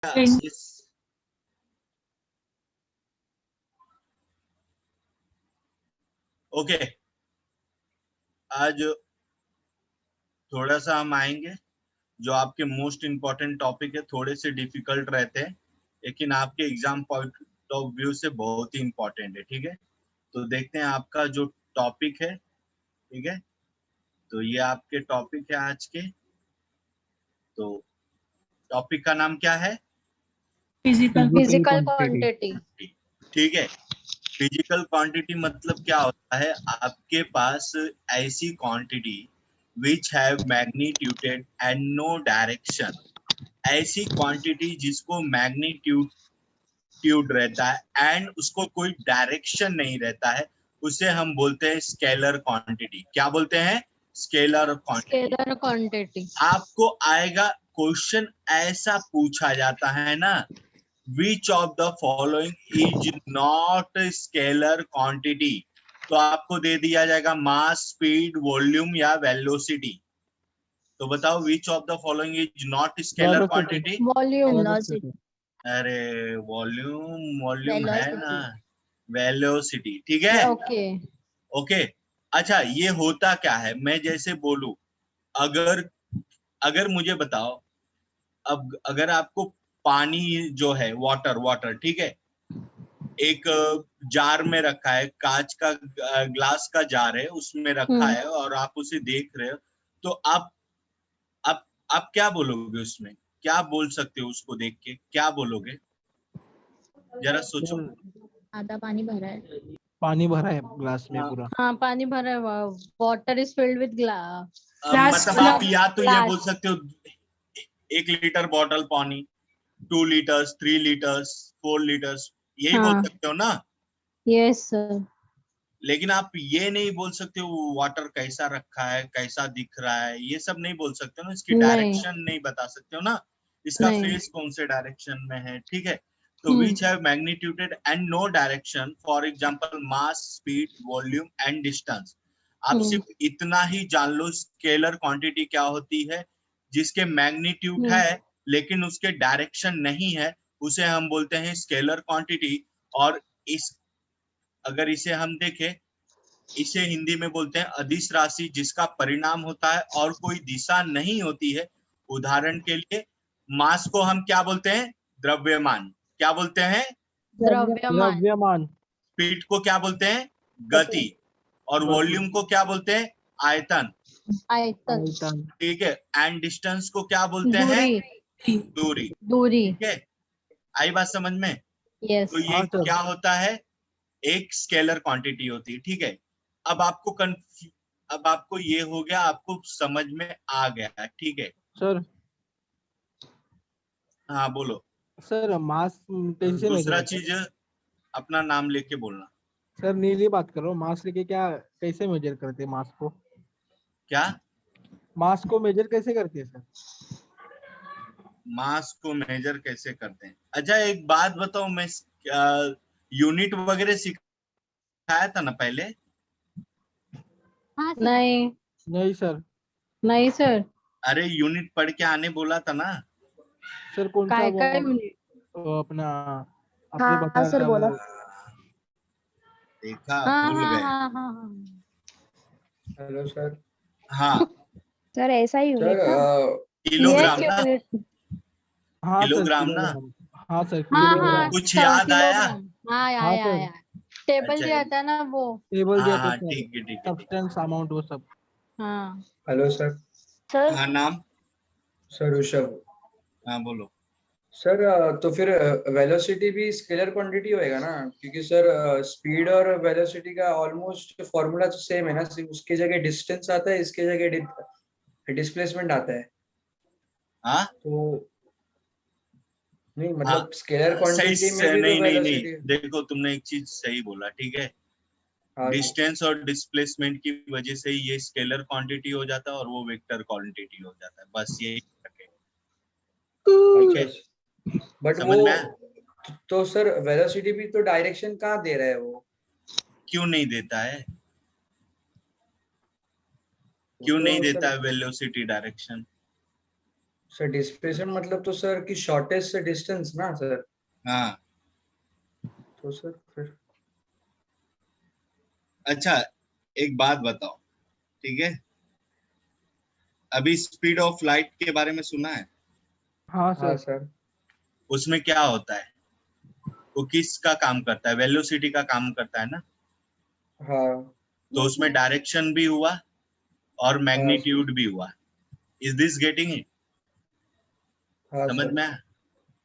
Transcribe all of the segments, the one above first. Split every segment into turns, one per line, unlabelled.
Okay, आज थोड़ा सा हम आएंगे जो आपके मोस्ट इम्पोर्टेंट टॉपिक है। थोड़े से डिफिकल्ट रहते हैं लेकिन आपके एग्जाम पॉइंट ऑफ व्यू से बहुत ही इम्पोर्टेंट है। ठीक है, तो देखते हैं आपका जो टॉपिक है। ठीक है, तो ये आपके टॉपिक है आज के। तो टॉपिक का नाम क्या है?
Physical quantity.
ठीक है, फिजिकल क्वांटिटी मतलब क्या होता है? आपके पास ऐसी quantity which have magnitude and no direction. ऐसी क्वांटिटी जिसको मैग्नीट्यूड रहता है एंड उसको कोई डायरेक्शन नहीं रहता है, उसे हम बोलते हैं स्केलर क्वांटिटी। क्या बोलते हैं? Scalar quantity. आपको आएगा क्वेश्चन, ऐसा पूछा जाता है ना, विच of the following is not scalar quantity, तो आपको दे दिया जाएगा मास, स्पीड, वॉल्यूम या वेलोसिटी। तो बताओ विच of the following is not scalar quantity?
Volume.
अरे वॉल्यूम है ना, वेलोसिटी। ठीक है,
ओके।
ओके। अच्छा, ये होता क्या है? मैं जैसे बोलूं, अगर अगर मुझे बताओ, अब अगर आपको पानी जो है, वाटर, ठीक है, एक जार में रखा है, कांच का ग्लास का जार है, उसमें रखा है और आप उसे देख रहे हो, तो आप आप क्या बोलोगे? उसमें क्या बोल सकते हो? उसको देख के क्या बोलोगे? जरा सोचो।
आधा पानी भरा है।
पानी भरा है ग्लास में पूरा।
हाँ, पानी भरा है। Water is filled with glass.
मतलब आप या तो ये बोल सकते हो 1 लीटर बॉटल पानी, 2 लीटर्स, 3 लीटर्स, 4 लीटर्स, यही बोल सकते हो ना?
Yes sir.
लेकिन आप ये नहीं बोल सकते हो वाटर कैसा रखा है, कैसा दिख रहा है, ये सब नहीं बोल सकते हो ना। इसकी डायरेक्शन नहीं बता सकते हो ना, इसका फेस कौन से डायरेक्शन में है। ठीक है, तो which have magnitude and no direction, for example mass, speed, volume and distance. आप सिर्फ इतना ही जान लो, स्केलर क्वांटिटी क्या होती है? जिसके मैग्नीट्यूड है लेकिन उसके डायरेक्शन नहीं है, उसे हम बोलते हैं स्केलर क्वांटिटी। और इस अगर इसे हम देखें, इसे हिंदी में बोलते हैं अदिश राशि, जिसका परिणाम होता है और कोई दिशा नहीं होती है। उदाहरण के लिए, मास को हम क्या बोलते हैं? द्रव्यमान। क्या बोलते हैं?
द्रव्यमान।
स्पीड को क्या बोलते हैं? गति। और वॉल्यूम को क्या बोलते हैं? आयतन। ठीक है, एंड डिस्टेंस को क्या बोलते हैं? दूरी। ठीक है, आई बात समझ में? तो ये क्या होता है? एक स्केलर क्वांटिटी होती है। ठीक है, अब आपको ये हो गया, आपको समझ में आ गया। ठीक है
सर।
हाँ बोलो
सर, मास कैसे
दूसरा
मेजर
चीज, अपना नाम लेके बोलना।
सर नीली बात करो, मास लेके क्या कैसे मेजर करते हैं मास को?
क्या
मास को मेजर कैसे करते हैं सर?
मास को मेजर कैसे करते हैं? अच्छा एक बात बताओ, मैं यूनिट वगैरह सिखाया था ना पहले?
हाँ नहीं।
नहीं सर।
नहीं सर।
अरे यूनिट पढ़ के आने बोला था ना
सर। कौन सा वो अपना आपने बताया
सर
था
बोला।
वो?
देखा,
हाँ
भूल
हाँ
गए।
हाँ हाँ हाँ।
Hello sir.
हाँ
सर ऐसा ही यूनिट था।
किलोग्राम ना,
हाँ सर,
किलोग्राम ना।
किलोग्राम। हाँ सर,
हाँ
किलोग्राम।
कुछ याद आया?
हाँ
हाँ
आया
सर।
आया। टेबल
अच्छा,
दिया था ना वो।
टेबल दिया
हाँ
था
हाँ,
सर।
ठीक है ठीक है।
सब्सटेंस अमाउंट वो सब।
हाँ
हेलो सर।
सर।
हाँ नाम?
सर ऋषभ।
हाँ बोलो।
सर तो फिर वेलोसिटी भी स्केलर क्वांटिटी होएगा ना, क्योंकि सर स्पीड और वेलोसिटी का ऑलमोस्ट फॉर्मूला तो सेम है ना, सिर्फ उसके जगह डिस्टेंस आता है, इसके जगह डिस्प्लेसमेंट आता है।
हाँ
तो नहीं
हाँ,
मतलब स्केलर
सही
क्वांटिटी में
से,
भी तो
नहीं नहीं नहीं,
वेलोसिटी।
देखो तुमने एक चीज सही बोला। ठीक है,
हाँ जी।
डिस्टेंस और डिस्प्लेसमेंट की वजह से ये स्केलर क्वांटिटी हो जाता है और वो वेक्टर क्वांटिटी हो जाता है, बस यही फर्क है। ठीक है,
बट वो
समझ में आया?
तो सर वेलोसिटी भी तो डायरेक्शन कहाँ दे रहा है वो?
क्यों नहीं देता है?
वो
क्यों नहीं
तो
देता
सर
है वेलोसिटी डायरेक्शन?
सर डिस्प्लेसमेंट मतलब तो सर कि शॉर्टेस्ट डिस्टेंस ना सर,
हाँ
तो सर फिर
अच्छा, एक बात बताओ, ठीक है, अभी स्पीड ऑफ लाइट के बारे में सुना है?
हाँ
हाँ
सर।
सर।
उसमें क्या होता है, वो किसका काम करता है? वेलोसिटी का काम करता है ना।
हाँ
तो उसमें डायरेक्शन भी हुआ और
हाँ
मैग्नीट्यूड भी हुआ। Is this getting it?
हाँ
समझ
सर।
में आया?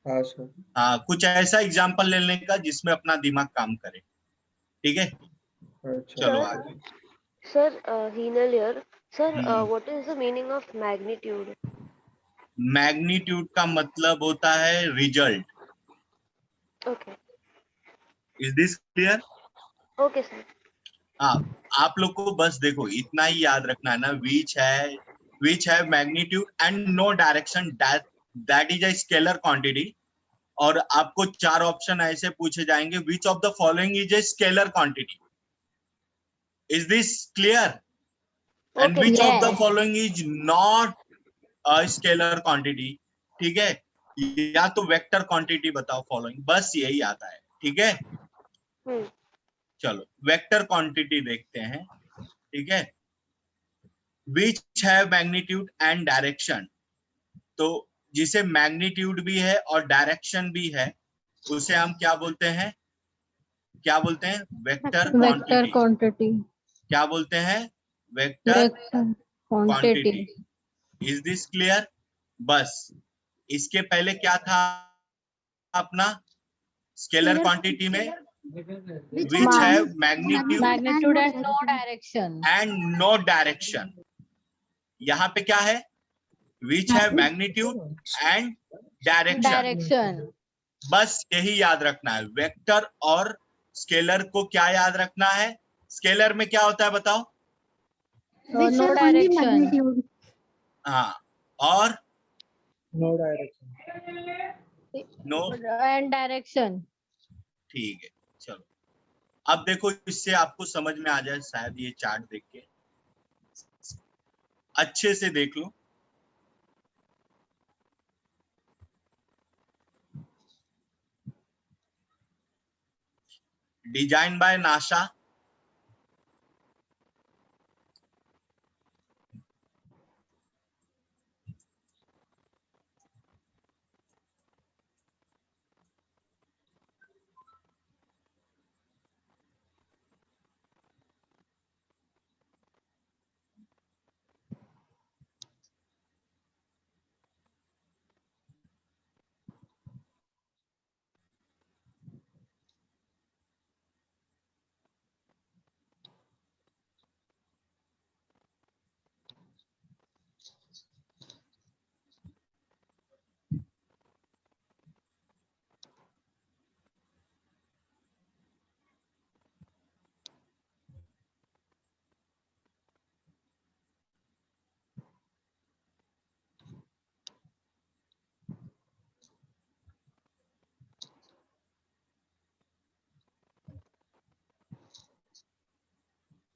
हाँ सर।
हाँ, कुछ ऐसा एग्जांपल लेने का जिसमें अपना दिमाग काम करे, ठीक है।
अच्छा
चलो
Sir,
आगे।
sir, Hinal here. Sir,
hmm,
what is the meaning of magnitude?
Magnitude का मतलब होता है result.
Okay.
Is this clear?
Okay, sir.
हाँ, आप लोग को बस देखो इतना ही याद रखना है ना, विच है magnitude and no direction, that is a scalar quantity. और आपको 4 ऑप्शन ऐसे पूछे जाएंगे, which of the following is a scalar quantity? Is this clear? And
Okay,
which
sir.
Of the
Yes.
Following is not a scalar quantity? ठीक है, या तो vector quantity बताओ फॉलोइंग, बस यही आता है, ठीक है।
Hmm.
चलो वेक्टर क्वांटिटी देखते हैं, ठीक है। विच है मैग्नीट्यूड एंड डायरेक्शन, तो जिसे मैग्नीट्यूड भी है और डायरेक्शन भी है उसे हम क्या बोलते हैं? क्या बोलते हैं? Vector
Vector
quantity.
quantity.
क्या बोलते हैं? Vector
Vector
quantity.
quantity.
Is this clear? बस इसके पहले क्या था अपना स्केलर क्वांटिटी में? विच है magnitude
Magnitude and no direction.
And no direction. यहाँ पे क्या है? विच है मैग्नीट्यूड एंड डायरेक्शन।
Direction.
बस यही याद रखना है। वेक्टर और स्केलर को क्या याद रखना है? स्केलर में क्या होता है बताओ?
No direction.
हाँ, और
no direction.
No,
And direction.
ठीक है। चलो अब देखो, इससे आपको समझ में आ जाए शायद, ये चार्ट देख के अच्छे से देख लो। Design by NASA,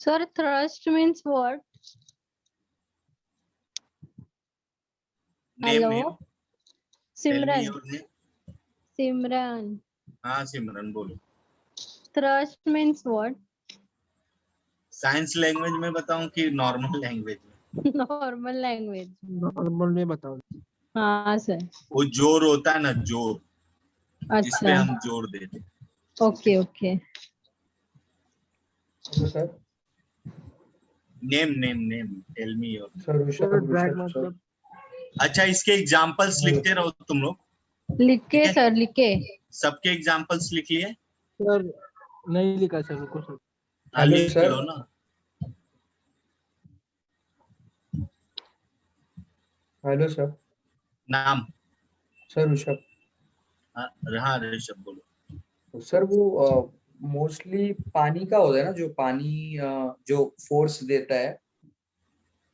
Sir, thrust means what?
Name
Hello?
Name, tell me
Simran.
Your name.
Simran.
हाँ सिमरन बोलो।
Thrust means what?
Science language में बताऊं कि नॉर्मल लैंग्वेज में?
Normal language.
नॉर्मल में बताओ।
हाँ सर।
वो जोर होता है ना, जोर, जिस पे
अच्छा।
हम जोर देते हैं।
Okay okay.
Hello sir.
Name name name, tell me your.
Sir Rishabh
ड्रैग
ऋषभ सर।
मतलब
अच्छा, इसके एग्जांपल्स लिखते रहो तुम लोग,
लिख
ठीक
के
है?
सर, लिख के।
सबके एग्जांपल्स लिख लिए?
सर नहीं लिखा सर, रुको सर।
हाँ
हेलो
लिख
सर।
लो ना।
Hello sir.
नाम?
सर ऋषभ।
हाँ ऋषभ बोलो।
तो सर वो मोस्टली पानी का होता है ना, जो पानी जो फोर्स देता है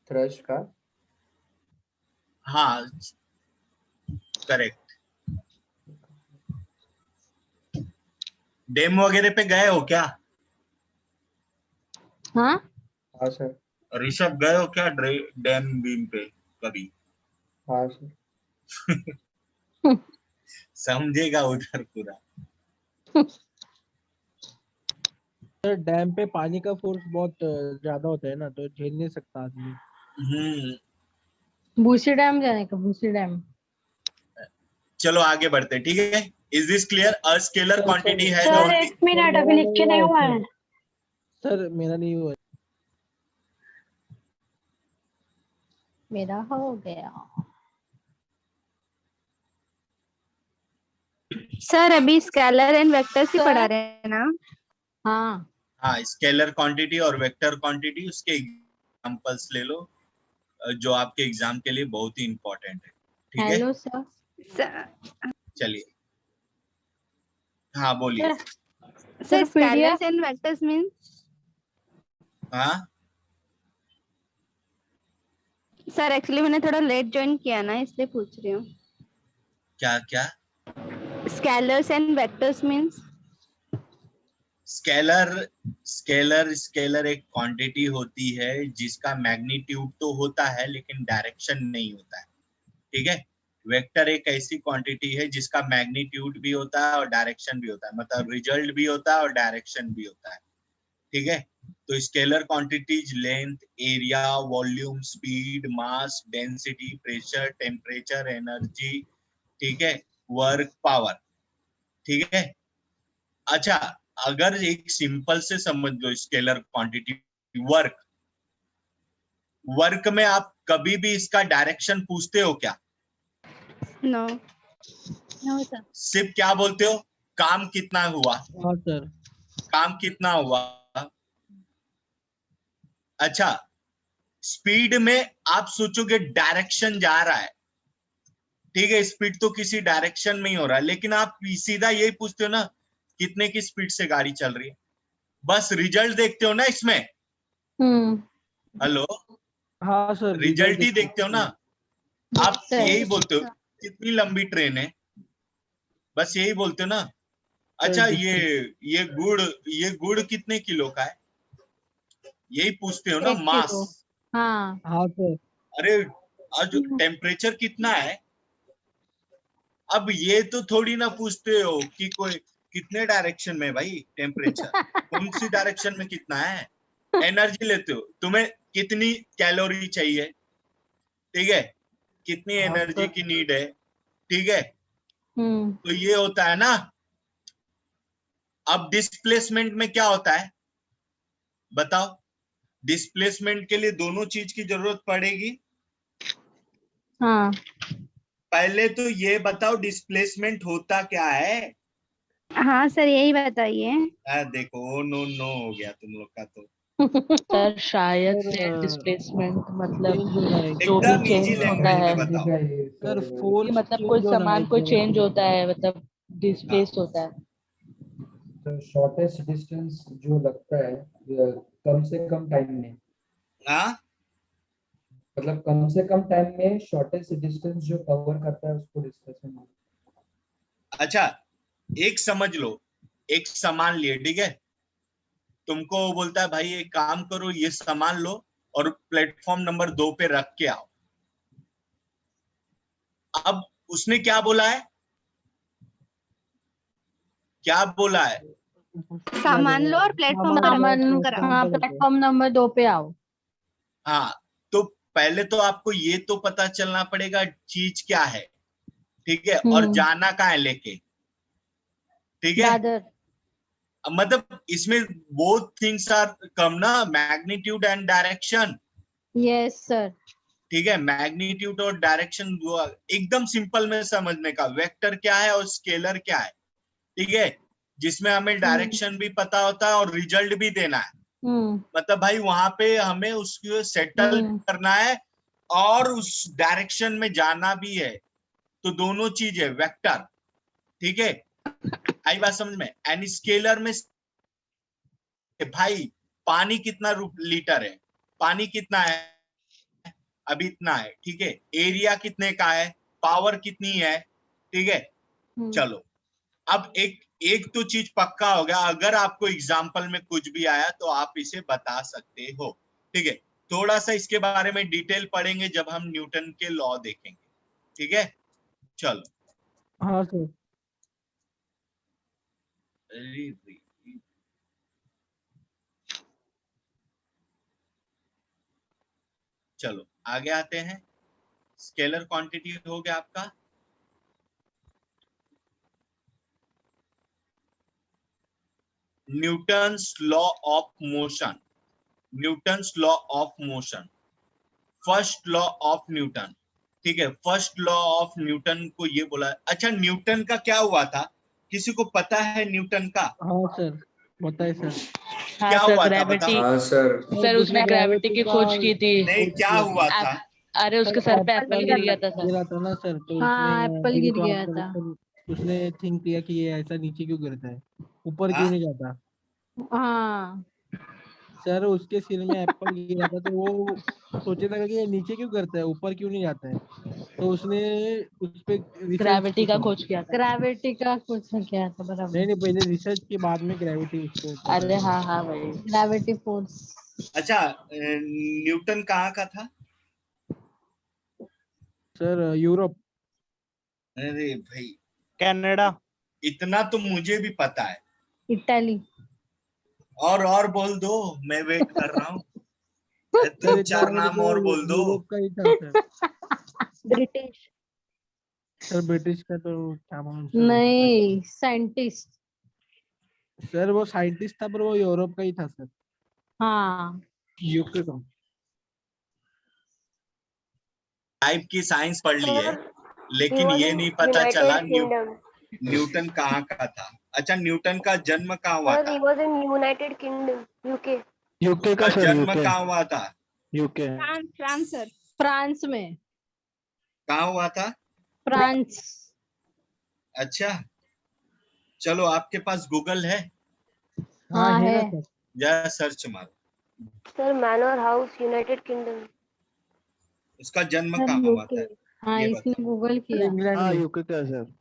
थ्रस्ट का।
हाँ करेक्ट। डैम वगैरह पे गए हो क्या?
हाँ
हाँ सर।
ऋषभ गए हो क्या डैम बीम पे कभी?
हाँ सर।
समझेगा उधर पूरा।
सर डैम पे पानी का फोर्स बहुत ज्यादा होता है ना, तो झेल नहीं सकता आदमी।
भूसी डैम जाने का, भूसी डैम।
चलो आगे बढ़ते, ठीक है। Is this clear? A scalar quantity has
sir
only,
एक मिनट, अभी लिख के नहीं हुआ है।
सर मेरा नहीं हुआ।
मेरा हो गया।
सर अभी scalar and vectors he
sir?
पढ़ा रहे हैं ना?
हाँ
हाँ स्केलर क्वांटिटी और वेक्टर क्वांटिटी, उसके एग्जांपल्स ले लो जो आपके एग्जाम के लिए बहुत ही इंपॉर्टेंट है, ठीक है।
Hello sir.
चलिए हाँ बोलिए।
Sir
PDF
scalars and vectors means,
हाँ
सर एक्चुअली मैंने थोड़ा लेट ज्वाइन किया ना, इसलिए पूछ रही हूँ।
क्या क्या?
Scalars and vectors means?
Scalar एक क्वांटिटी होती है जिसका मैग्नीट्यूड तो होता है लेकिन डायरेक्शन नहीं होता है, ठीक है। वेक्टर एक ऐसी क्वांटिटी है जिसका मैग्नीट्यूड भी होता है और डायरेक्शन भी होता है, मतलब रिजल्ट भी होता है और डायरेक्शन भी होता है, ठीक है। तो scalar quantities length, area, volume, speed, mass, density, pressure, temperature, energy, ठीक है, वर्क, पावर, ठीक है। अच्छा, अगर एक सिंपल से समझ लो स्केलर क्वांटिटी वर्क, वर्क में आप कभी भी इसका डायरेक्शन पूछते हो क्या?
नो।
No sir.
सिर्फ क्या बोलते हो? काम कितना हुआ,
हाँ सर।
काम कितना हुआ। अच्छा, स्पीड में आप सोचोगे डायरेक्शन जा रहा है, ठीक है, स्पीड तो किसी डायरेक्शन में ही हो रहा है, लेकिन आप सीधा यही पूछते हो ना कितने की स्पीड से गाड़ी चल रही है, बस रिजल्ट देखते हो ना इसमें। हेलो,
हाँ सर,
रिजल्ट ही देखते हो ना आप, यही बोलते हो कितनी लंबी ट्रेन है, बस यही बोलते हो ना। अच्छा, ये गुड़ कितने किलो का है, यही पूछते हो ना,
1
मास।
किलो। हाँ
हाँ सर।
अरे आज टेम्परेचर कितना है, अब ये तो थोड़ी ना पूछते हो कि कोई कितने डायरेक्शन में, भाई टेम्परेचर कौन सी डायरेक्शन में कितना है। एनर्जी लेते हो, तुम्हें कितनी कैलोरी चाहिए, ठीक है, कितनी एनर्जी की नीड है, ठीक है, तो ये होता है ना। अब डिस्प्लेसमेंट में क्या होता है बताओ? डिस्प्लेसमेंट के लिए दोनों चीज की जरूरत पड़ेगी।
हाँ
पहले तो ये बताओ डिस्प्लेसमेंट होता क्या है।
हाँ सर यही बताइए।
देखो नो नो हो गया तुम लोग का तो।
सर शायद
सर,
से डिस्प्लेसमेंट मतलब
चेंज होना है
जो भी
एकदम इजी
चेंज होता
लैंग्वेज
है,
में बताओ।
सर,
कि
फोर्स
मतलब कोई
चेंज होना है
सामान
एक
कोई
जगह
चेंज
से।
होता है, मतलब डिस्प्लेस होता है।
तो शॉर्टेस्ट डिस्टेंस जो लगता है कम से कम टाइम में,
हाँ
मतलब कम से कम टाइम में शॉर्टेस्ट डिस्टेंस जो कवर करता है उसको डिस्प्लेसमेंट।
अच्छा, एक समझ लो, एक सामान लिए, ठीक है, तुमको वो बोलता है भाई एक काम करो, ये सामान लो और प्लेटफॉर्म नंबर 2 पे रख के आओ। अब उसने क्या बोला है, क्या बोला है?
सामान लो और प्लेटफॉर्म पर कराओ।
हाँ, प्लेटफॉर्म नंबर 2 पे आओ।
हाँ, तो पहले तो आपको ये तो पता चलना पड़ेगा चीज क्या है, ठीक है, और जाना कहाँ है लेके, ठीक है।
दादर।
मतलब इसमें बोथ थिंग्स आर कम ना, magnitude and direction,
yes sir.
ठीक है। मैग्नीट्यूड और डायरेक्शन एकदम सिंपल में समझने का, वेक्टर क्या है और स्केलर क्या है, ठीक है, जिसमें हमें डायरेक्शन भी पता होता है और रिजल्ट भी देना है। मतलब भाई वहां पे हमें उसको सेटल करना है और उस डायरेक्शन में जाना भी है, तो दोनों चीज है वेक्टर, ठीक है। आई बात समझ में? एंड स्केलर में भाई पानी कितना लीटर है, पानी कितना है, अभी इतना है, ठीक है, एरिया कितने का है, पावर कितनी है, ठीक है। चलो, अब एक तो चीज पक्का हो गया, अगर आपको एग्जाम्पल में कुछ भी आया तो आप इसे बता सकते हो, ठीक है। थोड़ा सा इसके बारे में डिटेल पढ़ेंगे जब हम न्यूटन के लॉ देखेंगे, ठीक है। चलो
हाँ सर।
अरे रे। चलो आगे आते हैं। स्केलर क्वांटिटी हो गया आपका। Newton's law of motion, Newton's law of motion, first law of Newton. ठीक है, फर्स्ट लॉ ऑफ न्यूटन को ये बोला। अच्छा, न्यूटन का क्या हुआ था, किसी को पता है न्यूटन का?
हाँ सर, बताइए सर।
हाँ
क्या
सर,
हुआ था
ग्रेविटी।
बताओ।
हाँ सर।
सर उसने ग्रेविटी की खोज की थी।
नहीं, क्या हुआ था?
अरे उसके सर पे एप्पल गिर गया था सर।
गिरा था ना सर, तो
हाँ,
उसने
एप्पल गिर गया था।
उसने थिंक किया कि ये ऐसा नीचे क्यों गिरता है, ऊपर क्यों
हाँ?
नहीं जाता।
हाँ,
सर उसके सिर में एप्पल गिरा था, तो वो सोचने लगा कि ये नीचे क्यों गिरता है, ऊपर क्यों नहीं जाता है। तो उसने उस पे रिसर्च
ग्रेविटी का खोज किया था।
ग्रेविटी का कुछ किया था, बराबर।
नहीं, पहले रिसर्च के बाद में ग्रेविटी उसको पता
अरे
चला।
हाँ हाँ भाई।
Gravity force.
अच्छा, न्यूटन कहाँ का था?
Sir Europe.
अरे भाई,
कनाडा।
इतना तो मुझे भी पता है।
इटली।
और बोल दो, मैं वेट कर रहा हूँ।
सर
दो
इतना
चार
मेरे
नाम
को
और बोल दो।
यूरोप का ही था सर।
ब्रिटिश।
सर ब्रिटिश का तो क्या मालूम सर।
नहीं, साइंटिस्ट।
सर वो साइंटिस्ट था, पर वो यूरोप का ही था सर,
हाँ,
यूके का।
टाइप की साइंस पढ़ ली है, लेकिन
He was
ये
in
नहीं पता चला
United Kingdom.
न्यूटन कहाँ का था। अच्छा, न्यूटन का जन्म कहाँ हुआ
Sir,
था?
he was in United Kingdom, UK.
UK
का
का सर,
जन्म
यूके।
कहाँ हुआ था?
UK.
France, France sir.
France में।
कहाँ हुआ था?
फ्रांस।
अच्छा, चलो आपके पास गूगल है?
हाँ है ना
है।
सर।
जरा सर्च मारो।
Sir, Manor House, United Kingdom.
उसका जन्म
सर,
कहाँ हुआ था?
हाँ,
ये
इसने
बताओ,
गूगल
सर
किया।
इंग्लैंड
हाँ
में।
यूके का सर।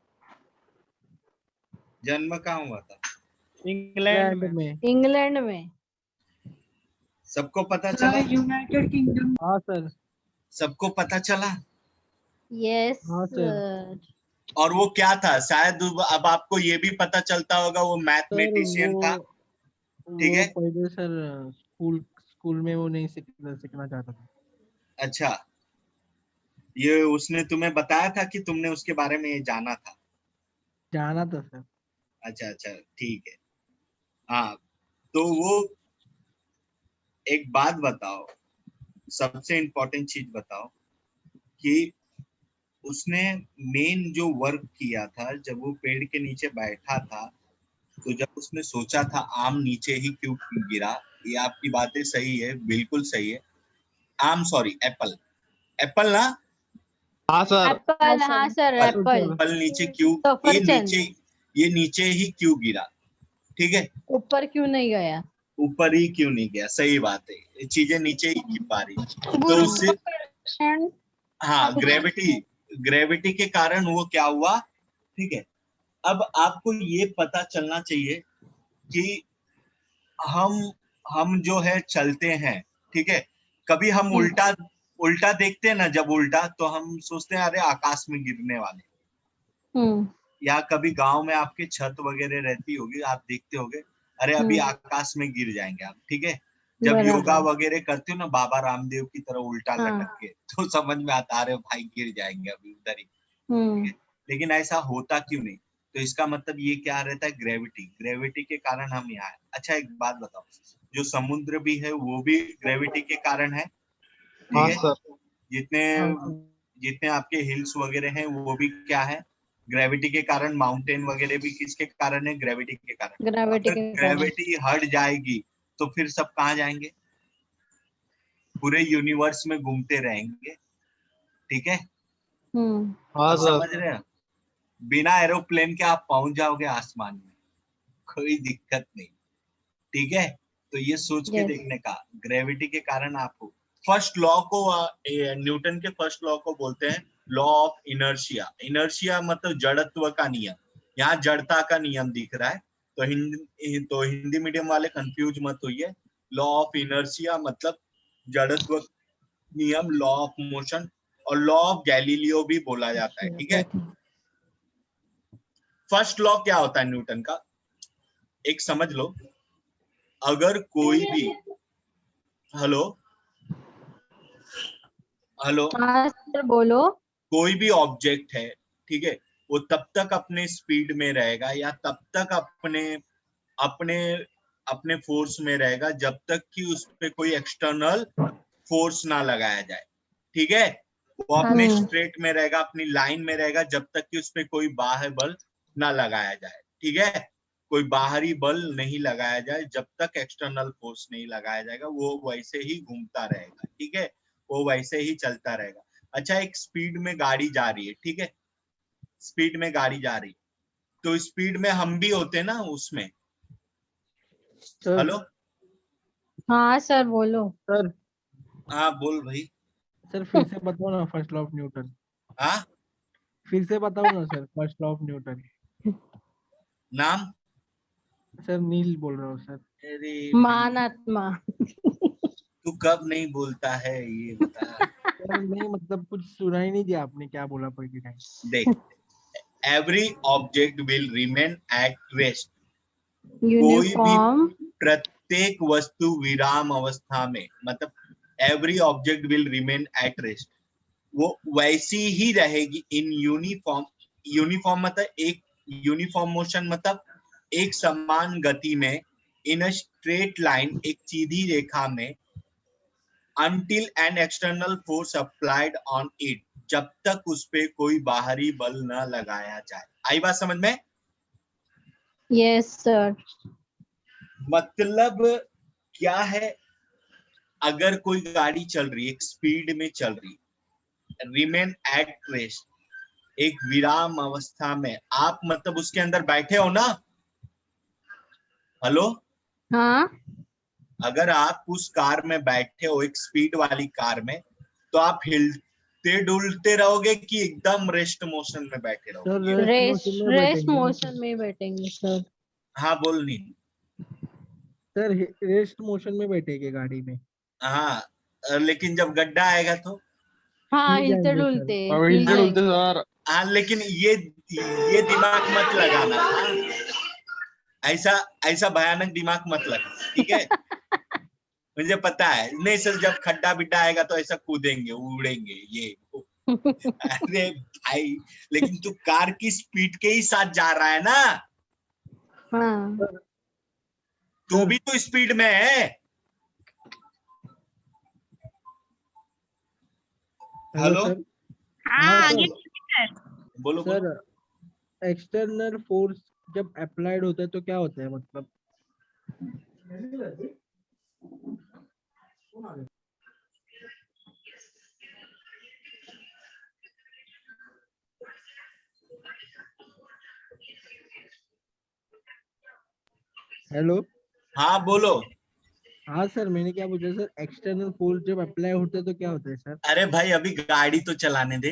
जन्म कहाँ हुआ था?
इंग्लैंड में।
इंग्लैंड में।
सबको पता चला?
United kingdom.
हाँ सर।
सबको पता चला?
यस
हाँ सर।
सर।
और वो क्या था? शायद अब आपको ये भी पता चलता होगा, वो
सर
मैथमेटिशियन था। ठीक
वो
है।
पहले सर स्कूल स्कूल में वो नहीं सीखना चाहता था।
अच्छा, ये उसने तुम्हें बताया था कि तुमने उसके बारे में ये जाना था?
जाना था सर।
अच्छा अच्छा, ठीक है। हाँ, तो वो एक बात बताओ, सबसे इम्पोर्टेंट चीज बताओ कि उसने मेन जो वर्क किया था, जब वो पेड़ के नीचे बैठा था, तो जब उसने सोचा था आम नीचे ही क्यों गिरा, ये आपकी बातें सही है, बिल्कुल सही है। आम, सॉरी, एप्पल, एप्पल ना?
हाँ सर।
एप्पल, हाँ सर, एप्पल।
एप्पल नीचे क्यों,
सफरचंद।
ये नीचे ही क्यों गिरा? ठीक है,
ऊपर क्यों नहीं गया?
ऊपर ही क्यों नहीं गया? सही बात है, ये चीजें नीचे ही क्यों आ रही? तो उससे, हाँ, ग्रेविटी के कारण वो क्या हुआ। ठीक है, अब आपको ये पता चलना चाहिए कि हम जो है चलते हैं, ठीक है, कभी हम उल्टा देखते हैं ना, जब उल्टा तो हम सोचते हैं अरे आकाश में गिरने वाले। या कभी गांव में आपके छत वगैरह रहती होगी, आप देखते होगे अरे अभी आकाश में गिर जाएंगे आप। ठीक है, जब योगा वगैरह करते हो ना बाबा रामदेव की तरह उल्टा लटक के, तो समझ में आता अरे भाई गिर जाएंगे अभी उधर ही। ठीक है, लेकिन ऐसा होता क्यों नहीं? तो इसका मतलब ये क्या रहता है, ग्रेविटी के कारण हम यहाँ है। अच्छा, एक बात बताओ, जो समुद्र भी है वो भी ग्रेविटी के कारण है। ठीक है, जितने आपके हिल्स वगैरह हैं वो भी क्या है, ग्रेविटी के कारण। माउंटेन वगैरह भी किसके कारण है, ग्रेविटी के कारण। अगर ग्रेविटी हट जाएगी तो फिर सब कहाँ जाएंगे, पूरे यूनिवर्स में घूमते रहेंगे। ठीक है,
हाँ सर।
समझ रहे हैं? बिना एरोप्लेन के आप पहुंच जाओगे आसमान में, कोई दिक्कत नहीं। ठीक है, तो ये सोच के देखने का, ग्रेविटी के कारण आपको फर्स्ट लॉ को, न्यूटन के फर्स्ट लॉ को बोलते हैं लॉ ऑफ इनर्शिया। इनर्शिया मतलब जड़त्व का नियम, यहाँ जड़ता का नियम दिख रहा है, तो हिंदी मीडियम वाले कंफ्यूज मत होइए। लॉ ऑफ इनर्शिया मतलब जड़त्व नियम, लॉ ऑफ मोशन, और लॉ ऑफ गैलीलियो भी बोला जाता है। ठीक है, फर्स्ट लॉ क्या होता है न्यूटन का, एक समझ लो, अगर कोई भी हेलो हेलो
हाँ सर बोलो।
कोई भी ऑब्जेक्ट है, ठीक है, वो तब तक अपने स्पीड में रहेगा या तब तक अपने अपने अपने फोर्स में रहेगा जब तक कि उस पे कोई एक्सटर्नल फोर्स ना लगाया जाए, ठीक है। वो अपने स्ट्रेट में रहेगा, अपनी लाइन में रहेगा जब तक कि उस पे कोई बाहर बल ना लगाया जाए, ठीक है। कोई बाहरी बल नहीं लगाया जाए, जब तक एक्सटर्नल फोर्स नहीं लगाया जाएगा वो वैसे ही घूमता रहेगा, ठीक है, वो वैसे ही चलता रहेगा। अच्छा, एक स्पीड में गाड़ी जा रही है, ठीक है, स्पीड में गाड़ी जा रही है, तो स्पीड में हम भी होते हैं ना उसमें।
सर
हेलो,
हाँ सर बोलो।
सर
हाँ बोल भाई।
सर फिर से बताओ ना फर्स्ट लॉ ऑफ न्यूटन।
हाँ,
फिर से बताओ ना sir first law of Newton.
नाम?
सर नील बोल रहा हूँ सर।
अरे
मान आत्मा।
तू कब नहीं बोलता है ये बता।
सर नहीं मतलब कुछ सुना ही नहीं दिया आपने क्या बोला पहले टाइम।
देख, every object will remain at rest.
Uniform.
प्रत्येक वस्तु विराम अवस्था में, मतलब every object will remain at rest, वो वैसी ही रहेगी इन यूनिफॉर्म। यूनिफॉर्म मतलब एक यूनिफॉर्म मोशन, मतलब एक समान गति में, इन अ स्ट्रेट लाइन, एक सीधी रेखा में, until an external force applied on it, जब तक उस पे कोई बाहरी बल न लगाया जाए। आई बात समझ में?
Yes sir.
मतलब क्या है, अगर कोई गाड़ी चल रही है, एक स्पीड में चल रही, रिमेन एट रेस्ट, एक विराम अवस्था में, आप मतलब उसके अंदर बैठे हो ना। हेलो,
हाँ
अगर आप उस कार में बैठे हो, एक स्पीड वाली कार में, तो आप हिलते डुलते रहोगे कि एकदम रेस्ट मोशन में बैठे रहोगे?
सर
रेस्ट मोशन में बैठेंगे सर।
हाँ बोल नहीं।
सर रेस्ट मोशन में बैठेंगे गाड़ी में।
हाँ, लेकिन जब गड्ढा आएगा तो
हाँ
हिल
हिलते
जाएंगे सर।
डुलते
हिलते
हिल
डुलते
जाएंगे।
सर।
हाँ, लेकिन ये दिमाग मत लगाना, हाँ? ऐसा ऐसा भयानक दिमाग मत लगा, ठीक है। मुझे पता है, नहीं सर, जब खड्डा बिड्डा आएगा तो ऐसा कूदेंगे उड़ेंगे ये अरे भाई, लेकिन तू कार की स्पीड के ही साथ जा रहा है ना,
हाँ
तू भी तो स्पीड में है। Hello,
sir.
हाँ
सर।
बोलो
सर
बोलो।
एक्सटर्नल फोर्स जब अप्लाइड होता है तो क्या होता है मतलब। हेलो।
हाँ बोलो।
हाँ सर मैंने क्या पूछा सर, एक्सटर्नल फोर्स जब अप्लाई होता है तो क्या होता है सर।
अरे भाई, अभी गाड़ी तो चलाने दे,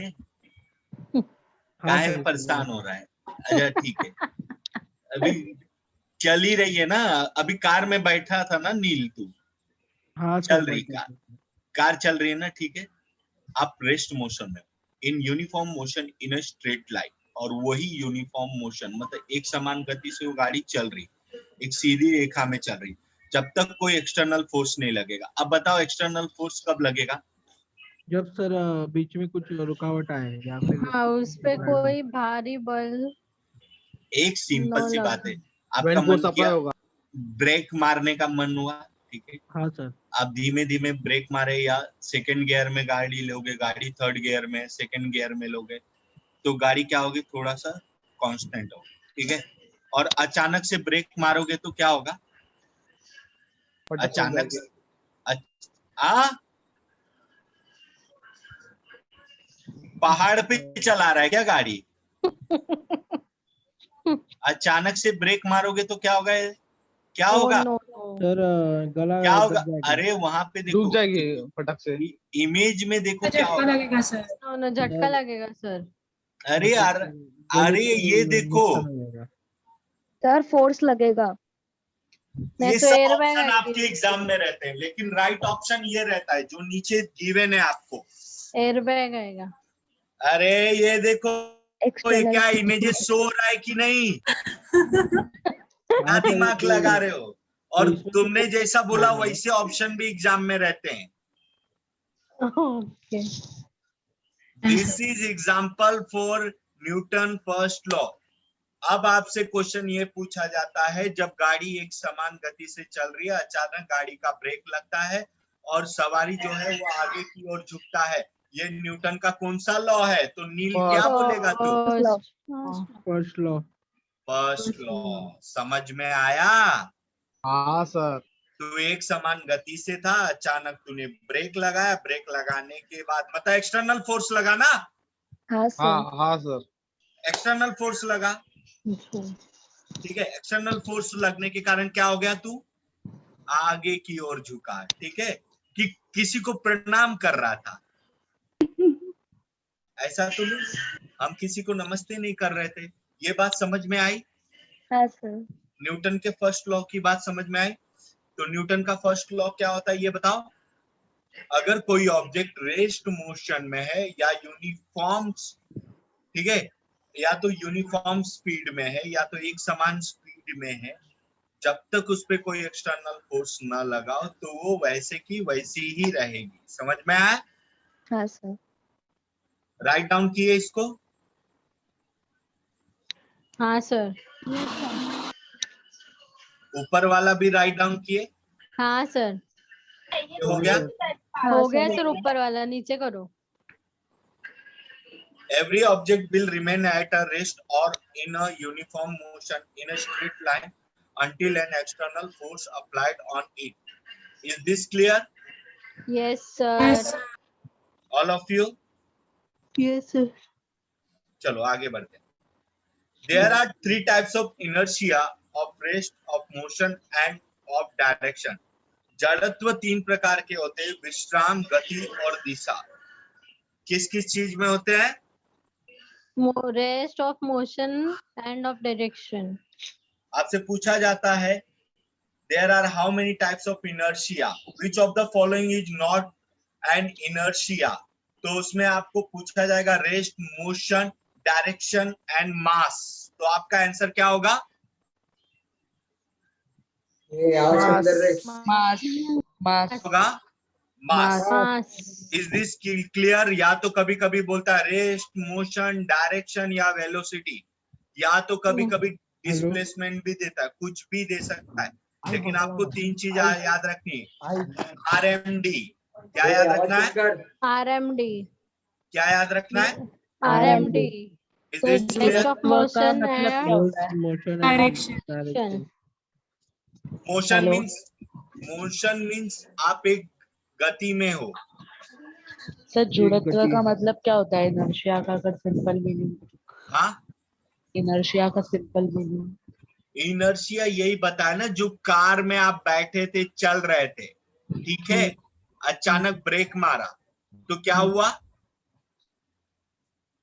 हाँ
काहे
सर।
परेशान हो रहा है? अच्छा ठीक है, अभी चल ही रही है ना, अभी कार में बैठा था ना नील तू,
हाँ
चल
सर
रही कार चल रही है ना, ठीक है। आप रेस्ट मोशन में, in uniform motion in a straight line, और वही यूनिफॉर्म मोशन मतलब एक समान गति से वो गाड़ी चल रही, एक सीधी रेखा में चल रही, जब तक कोई एक्सटर्नल फोर्स नहीं लगेगा। अब बताओ एक्सटर्नल फोर्स कब लगेगा?
जब सर बीच में कुछ रुकावट आए या फिर
हाँ उस पे कोई भारी बल
एक सिंपल सी बात है, आपका
When force
मन
apply
किया
होगा।
ब्रेक मारने का मन हुआ, ठीक है,
हाँ सर।
आप धीमे धीमे ब्रेक मारे, या सेकंड गियर में गाड़ी लोगे, गाड़ी थर्ड गियर में, सेकंड गियर में लोगे, तो गाड़ी क्या होगी, थोड़ा सा कांस्टेंट होगी, ठीक है। और अचानक से ब्रेक मारोगे तो क्या होगा, अचानक पहाड़ पे चला रहा है क्या गाड़ी? अचानक से ब्रेक मारोगे तो क्या होगा, क्या होगा
सर गला
क्या होगा?
दब जाएगा।
अरे वहां पे देखो,
डूब जाएगी फटक से।
इमेज में देखो क्या होगा।
लगेगा सर।
झटका लगेगा सर।
अरे यार, अरे ये देखो,
सर फोर्स लगेगा।
ये
तो
सब
एयरबैग
ऑप्शन
आएगी
आपके एग्जाम में रहते हैं, लेकिन राइट ऑप्शन ये रहता है जो नीचे गिवन है आपको।
एयरबैग आएगा।
अरे ये देखो, तो ये
External.
क्या इमेजेस शो हो रहा है कि नहीं? क्या
हाँ सर,
दिमाग
ये-
लगा रहे हो? और
तो इसमें
तुमने
तो-
जैसा बोला वैसे ऑप्शन भी एग्जाम में रहते हैं.
Okay.
This is example for Newton first law. अब आपसे क्वेश्चन ये पूछा जाता है, जब गाड़ी एक समान गति से चल रही है, अचानक गाड़ी का ब्रेक लगता है और सवारी जो है वो आगे की ओर झुकता है, ये न्यूटन का कौन सा लॉ है? तो नील क्या बोलेगा तू?
First law.
First law. समझ में आया?
हाँ सर.
तू एक समान गति से था, अचानक तूने ब्रेक लगाया, ब्रेक लगाने के बाद मतलब एक्सटर्नल फोर्स लगा ना,
हाँ सर.
हाँ हाँ सर.
एक्सटर्नल फोर्स लगा, ठीक है. एक्सटर्नल फोर्स लगने के कारण क्या हो गया? तू आगे की ओर झुका, ठीक है, कि किसी को प्रणाम कर रहा था. ऐसा तो नहीं, हम किसी को नमस्ते नहीं कर रहे थे. ये बात समझ में आई?
हाँ सर.
न्यूटन के फर्स्ट लॉ की बात समझ में आई? तो न्यूटन का फर्स्ट लॉ क्या होता है ये बताओ. अगर कोई ऑब्जेक्ट रेस्ट मोशन में है या यूनिफॉर्म, ठीक है, या तो यूनिफॉर्म स्पीड में है या तो एक समान स्पीड में है, जब तक उस पे कोई एक्सटर्नल फोर्स ना लगाओ तो वो वैसे की वैसी ही रहेगी. समझ में आया?
हाँ सर.
राइट डाउन किए इसको.
हाँ सर.
ऊपर वाला भी राइट डाउन किए.
हाँ सर.
हो गया.
हो गया सर. ऊपर वाला नीचे करो.
Every object will remain at a rest or in a uniform motion in a straight line until an external force applied on it. Is this clear?
Yes sir.
All of you?
Yes sir.
चलो आगे बढ़ते हैं. There are three types of inertia, of rest, of motion and of direction. जड़त्व तीन प्रकार के होते हैं, विश्राम, गति और दिशा. किस किस चीज में होते हैं?
Rest of motion and of direction.
आपसे पूछा जाता है there are how many types of inertia, which of the following is not an inertia? तो उसमें आपको पूछा जाएगा rest, motion, direction and mass. तो आपका आंसर क्या होगा?
ये यहाँ से अंदर रे.
मास. मास.
होगा मास.
Mass.
Is this clear? या तो कभी कभी बोलता है रेस्ट, मोशन, डायरेक्शन या वेलोसिटी, या तो कभी कभी डिस्प्लेसमेंट भी देता है, कुछ भी दे सकता है. लेकिन आपको तीन चीज याद रखनी है. RMD क्या याद रखना है?
RMD.
क्या याद रखना है?
RMD.
Is
So
this
rest
clear?
of motion
मतलब क्या
and
होता है?
Motion
direction.
मोशन मीन्स आप एक गति में हो.
सर जुड़त्व का मतलब क्या होता है? इनर्शिया का अगर सिंपल मीनिंग.
हाँ,
इनर्शिया का सिंपल मीनिंग.
इनर्शिया यही बताया ना, जो कार में आप बैठे थे, चल रहे थे, ठीक है, अचानक ब्रेक मारा तो क्या हुआ?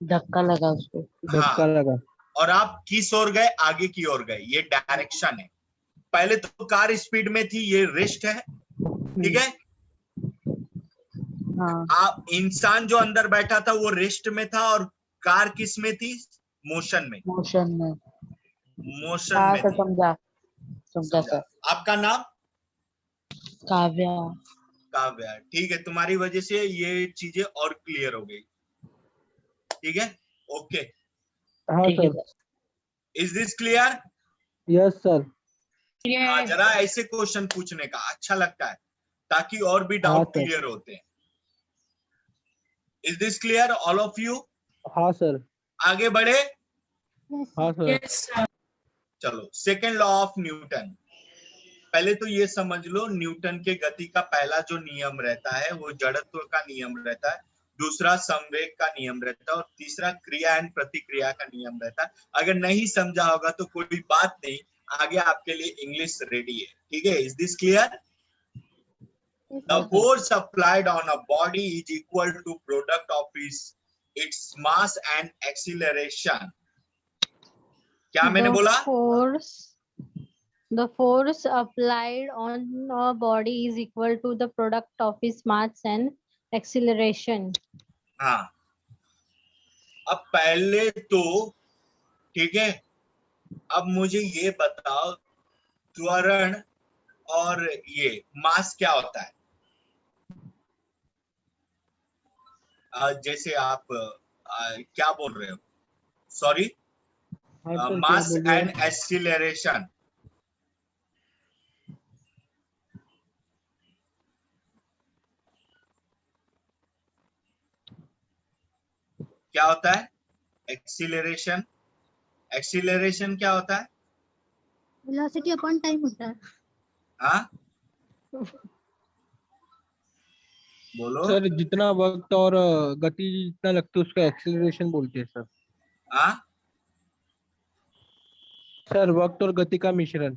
धक्का लगा उसको.
धक्का लगा.
और आप किस ओर गए? आगे की ओर गए. ये डायरेक्शन है. पहले तो कार स्पीड में थी, ये रेस्ट है, ठीक है.
हाँ.
आप इंसान जो अंदर बैठा था वो रेस्ट में था और कार किस में थी? मोशन में.
मोशन में.
मोशन
हाँ
में
सर,
थी.
समझा समझा सर.
आपका नाम?
काव्या.
काव्या. ठीक है, तुम्हारी वजह से ये चीजें और क्लियर हो गई. ठीक है, ओके.
हाँ
ठीक है
sir.
Sir.
Is this clear?
Yes sir.
हाँ, जरा ऐसे क्वेश्चन पूछने का अच्छा लगता है ताकि और भी डाउट
सर.
क्लियर होते हैं. Is this clear all of you?
हाँ सर.
आगे बढ़े.
हाँ सर.
चलो, सेकेंड लॉ ऑफ न्यूटन. पहले तो ये समझ लो, न्यूटन के गति का पहला जो नियम रहता है वो जड़त्व का नियम रहता है, दूसरा संवेग का नियम रहता है और तीसरा क्रिया एंड प्रतिक्रिया का नियम रहता है. अगर नहीं समझा होगा तो कोई बात नहीं, आगे आपके लिए इंग्लिश रेडी है. ठीक है, is this clear? The force applied on a body is equal to product of its mass and acceleration. क्या मैंने बोला?
The force applied on a body is equal to the product of its mass and acceleration.
हाँ. अब पहले तो ठीक है, अब मुझे ये बताओ त्वरण और ये मास क्या होता है? जैसे आप क्या बोल रहे हो? सॉरी,
हाँ सर, क्या
मास
बोल रहे
एंड
हो?
एक्सीलरेशन। क्या होता है एक्सीलरेशन? एक्सीलरेशन क्या होता है?
वेलोसिटी अपॉन टाइम होता है।
हाँ बोलो।
सर जितना वक्त और गति जितना लगता है उसका एक्सेलरेशन बोलते हैं सर।
हाँ
सर वक्त और गति का मिश्रण।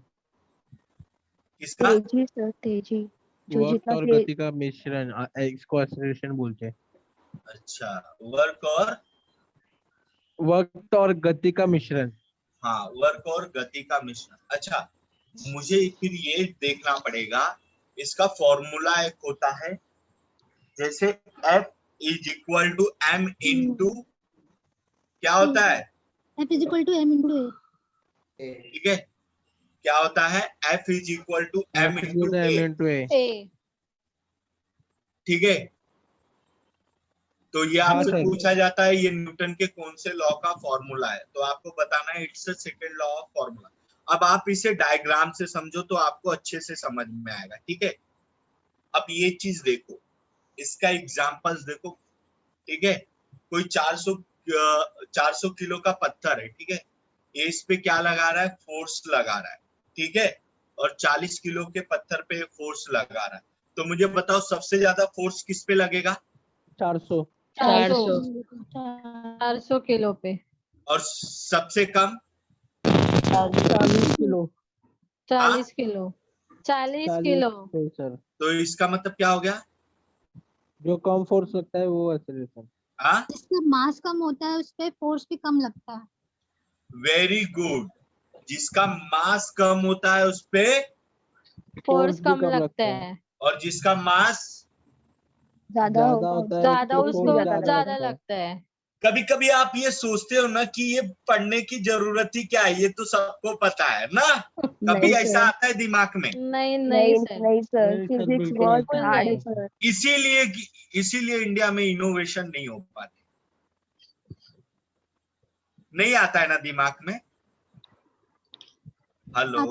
किसका?
तेजी सर, तेजी जो
वक्त
जितना
और
तेज।
गति का मिश्रण, इसको एक्सेलरेशन बोलते हैं।
अच्छा, वर्क और
वक्त और गति का मिश्रण।
हाँ, वर्क और गति का मिश्रण। अच्छा, मुझे फिर ये देखना पड़ेगा, इसका फॉर्मूला एक होता है, जैसे F is equal to M into क्या होता है?
F is equal to M into A।
ठीक है, क्या होता है? F is equal to M into
M
A।
into A।
ठीक है, तो ये
हाँ
आपसे
सर।
पूछा जाता है ये न्यूटन के कौन से लॉ का फॉर्मूला है, तो आपको बताना है it's second law of formula. अब आप इसे डायग्राम से समझो तो आपको अच्छे से समझ में आएगा। ठीक है, अब ये चीज देखो, इसका एग्जांपल्स देखो। ठीक है, कोई 400 किलो का पत्थर है। ठीक है, ये इस पे क्या लगा रहा है? फोर्स लगा रहा है। ठीक है, और 40 किलो के पत्थर पे फोर्स लगा रहा है, तो मुझे बताओ सबसे ज्यादा फोर्स किस पे लगेगा?
400।
400 किलो पे।
और सबसे कम?
40 किलो।
40 किलो। 40 किलो।
सर
तो इसका मतलब क्या हो गया?
जो कम फोर्स लगता है वो एक्सेलरेशन।
हाँ,
जिसका मास कम होता है उस पे फोर्स भी कम लगता है।
Very good. जिसका मास कम होता है उस पे,
फोर्स
भी
कम
कम
लगता है।
और जिसका मास
ज्यादा
ज्यादा
होगा
होता है
ज्यादा
उसको
उसको
force
ज्यादा लगता है।
कभी कभी आप ये सोचते हो ना कि ये पढ़ने की जरूरत ही क्या है, ये तो सबको पता है ना। कभी
नहीं
ऐसा
सर,
आता है दिमाग में?
नहीं नहीं
नहीं
सर।
नहीं सर,
नहीं सर,
फिजिक्स
बिल्कुल
बहुत
ऐसा
हार्ड है
नहीं।
सर।
इसीलिए इंडिया में इनोवेशन नहीं हो पाते। नहीं आता है ना दिमाग में। हेलो, अरे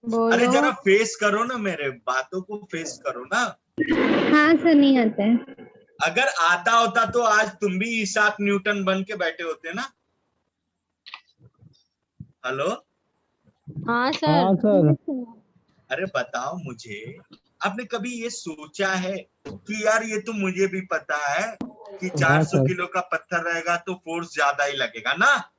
बोलो।
जरा फेस करो ना, मेरे बातों को फेस करो ना।
हाँ सर, नहीं आता है।
अगर आता होता तो आज तुम भी इसाक न्यूटन बन के बैठे होते ना। हेलो,
हाँ सर।
हाँ सर।
अरे बताओ मुझे, आपने कभी ये सोचा है कि यार ये तो मुझे भी पता है कि
हाँ
400
सर।
किलो का पत्थर रहेगा तो फोर्स ज्यादा ही लगेगा ना।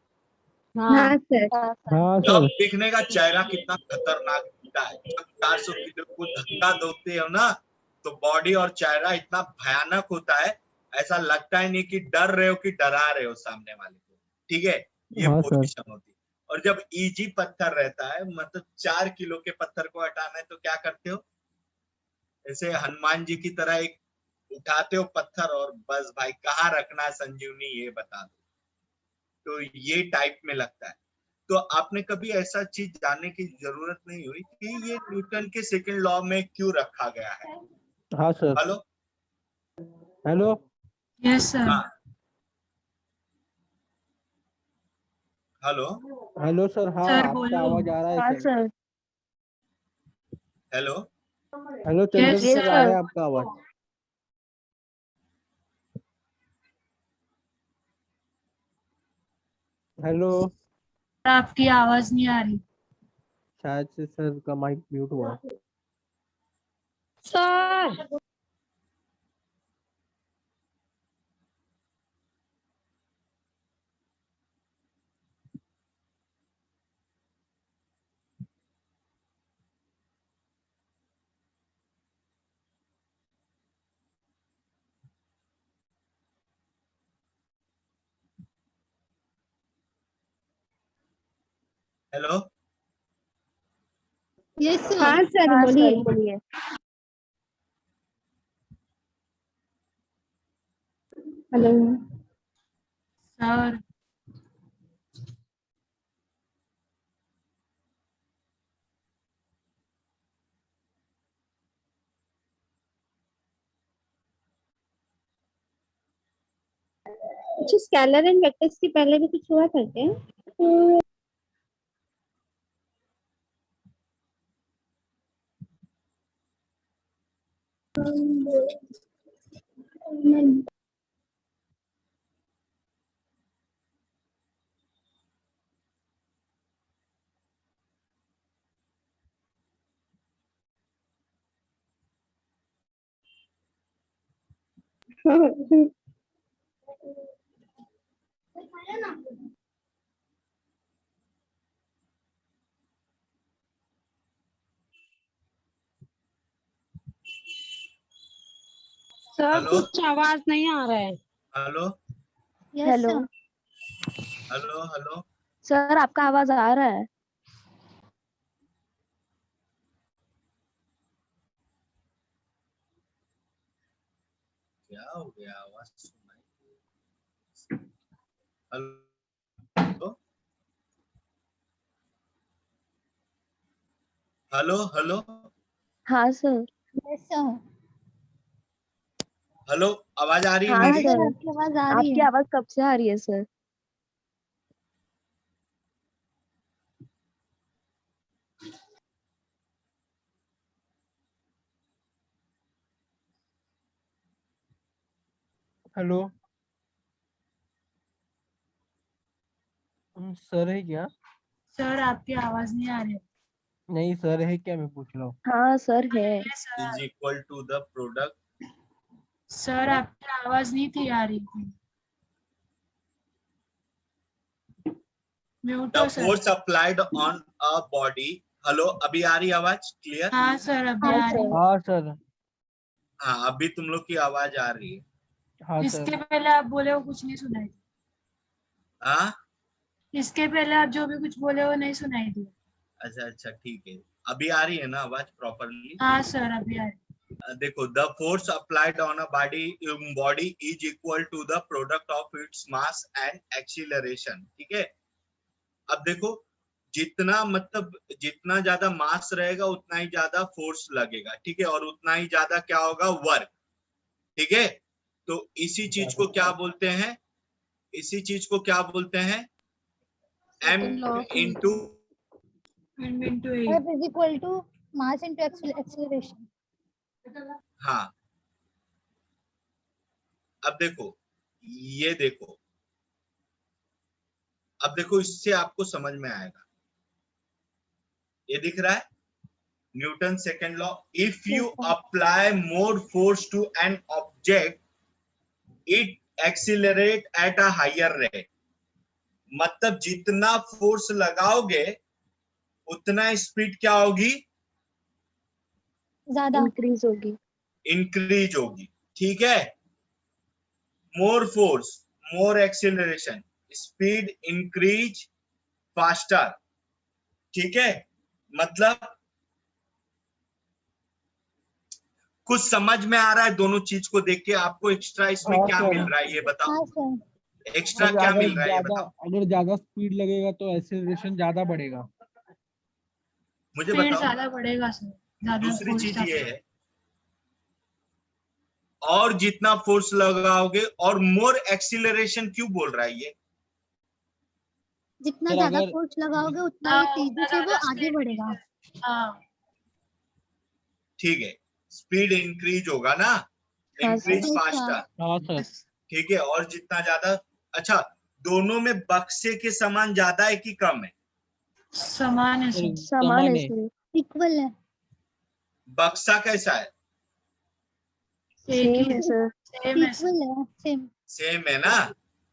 हाँ
सर।
हाँ
जब
सर।
देखने का चेहरा कितना खतरनाक दिखता है, जब 400 किलो को धक्का देते हो ना, तो बॉडी और चेहरा इतना भयानक होता है, ऐसा लगता ही नहीं कि डर रहे हो कि डरा रहे हो सामने वाले को। ठीक है, ये
हाँ सर।
पोजीशन होती है। और जब इजी पत्थर रहता है, मतलब 4 किलो के पत्थर को हटाना है, तो क्या करते हो? ऐसे हनुमान जी की तरह एक उठाते हो पत्थर और बस भाई कहाँ रखना है संजीवनी ये बता दो, तो ये टाइप में लगता है। तो आपने कभी ऐसा चीज जानने की जरूरत नहीं हुई कि ये न्यूटन के सेकंड लॉ में क्यों रखा गया है?
हाँ sir.
Hello,
hello.
Yes sir.
हाँ, हेलो,
हेलो सर। हाँ,
सर,
आपका
बोलो।
आवाज आ रहा
हाँ
है सर।
सर।
हेलो,
हेलो चंदन
Yes,
सर, आ
sir.
रहा है आपका आवाज। हेलो।
आपकी आवाज नहीं आ रही।
शायद से सर का माइक म्यूट हुआ है।
सर।
Hello,
yes sir.
हाँ सर, बोलिए। हेलो।
सर
अच्छा, स्केलर एंड वेक्टर्स के पहले भी कुछ हुआ करते हैं?
सर
हेलो
कुछ आवाज नहीं आ रहा है।
Hello
Yes,
hello
sir.
Hello hello
sir, आपका आवाज आ रहा है।
क्या हो गया, आवाज सुनाई। हेलो हेलो हेलो
हाँ सर।
Yes, sir.
हेलो, आवाज आ रही है
हाँ
मेरी?
सर,
आपकी आवाज आ रही
आपकी
है।
आवाज कब से आ रही है सर?
हेलो। सर है क्या?
सर आपकी आवाज नहीं आ रही है।
नहीं सर है क्या, मैं पूछ रहा हूँ।
हाँ सर है।
Is equal to the product.
Sir आपकी आवाज नहीं थी आ रही थी। म्यूट
द
हो sir.
Force applied on a body. Hello, अभी आ रही आवाज क्लियर?
हाँ सर अभी
हाँ
आ रही
सर।
है।
हाँ सर।
हाँ, अभी तुम लोग की आवाज आ रही है।
हाँ
इसके
सर।
पहले आप बोले वो कुछ नहीं सुनाई दी।
हाँ,
इसके पहले आप जो भी कुछ बोले वो नहीं सुनाई दी।
अच्छा अच्छा, ठीक है। अभी आ रही है ना आवाज प्रॉपरली?
हाँ सर अभी आ रही है।
देखो, the force applied on a body is equal to the product of its mass and acceleration. ठीक है, अब देखो, जितना मतलब जितना ज्यादा मास रहेगा उतना ही ज्यादा फोर्स लगेगा। ठीक है, और उतना ही ज्यादा क्या होगा, वर्क। ठीक है, तो इसी चीज को क्या बोलते हैं, इसी चीज को क्या बोलते हैं, M
Second law of
into.
M into A।
F is equal to mass into acceleration.
हाँ, अब देखो, ये देखो, अब देखो, इससे आपको समझ में आएगा। ये दिख रहा है, Newton second law. If you apply more force to an object it accelerate at a higher rate. मतलब जितना फोर्स लगाओगे उतना स्पीड क्या होगी,
ज्यादा।
इंक्रीज होगी।
इंक्रीज होगी। ठीक है, मोर फोर्स मोर एक्सीलरेशन, स्पीड इंक्रीज फास्टर। ठीक है, मतलब कुछ समझ में आ रहा है दोनों चीज को देख के? आपको एक्स्ट्रा इसमें
हाँ
क्या
सर।
मिल रहा है ये बताओ,
हाँ सर।
एक्स्ट्रा
सर
क्या
अगर
मिल रहा है ये
ज्यादा
बताओ,
अगर ज्यादा स्पीड लगेगा तो एक्सेलरेशन ज्यादा बढ़ेगा।
मुझे
स्पीड
बताओ।
ज्यादा बढ़ेगा सर। ज्यादा
दूसरी
फोर्स
चीज ये
ज्यादा।
है, और जितना फोर्स लगाओगे और मोर एक्सीलरेशन क्यों बोल रहा है ये?
जितना
सर
ज्यादा
अगर
फोर्स लगाओगे उतना
हाँ,
ही
उतना
तेजी से वो
ज्यादा
आगे
speed
बढ़ेगा।
मिलेगा। हाँ
ठीक है, स्पीड इंक्रीज होगा ना,
हाँ
इंक्रीज
सर।
फास्टर।
हाँ सर।
ठीक है, और जितना ज्यादा, अच्छा, दोनों में बक्से के समान ज्यादा है कि कम है?
समान है सर।
समान है सर।
इक्वल है।
बक्सा कैसा है?
एक
सेम
ही
है सर।
सेम है सर।
इक्वल है सेम।
सेम है ना?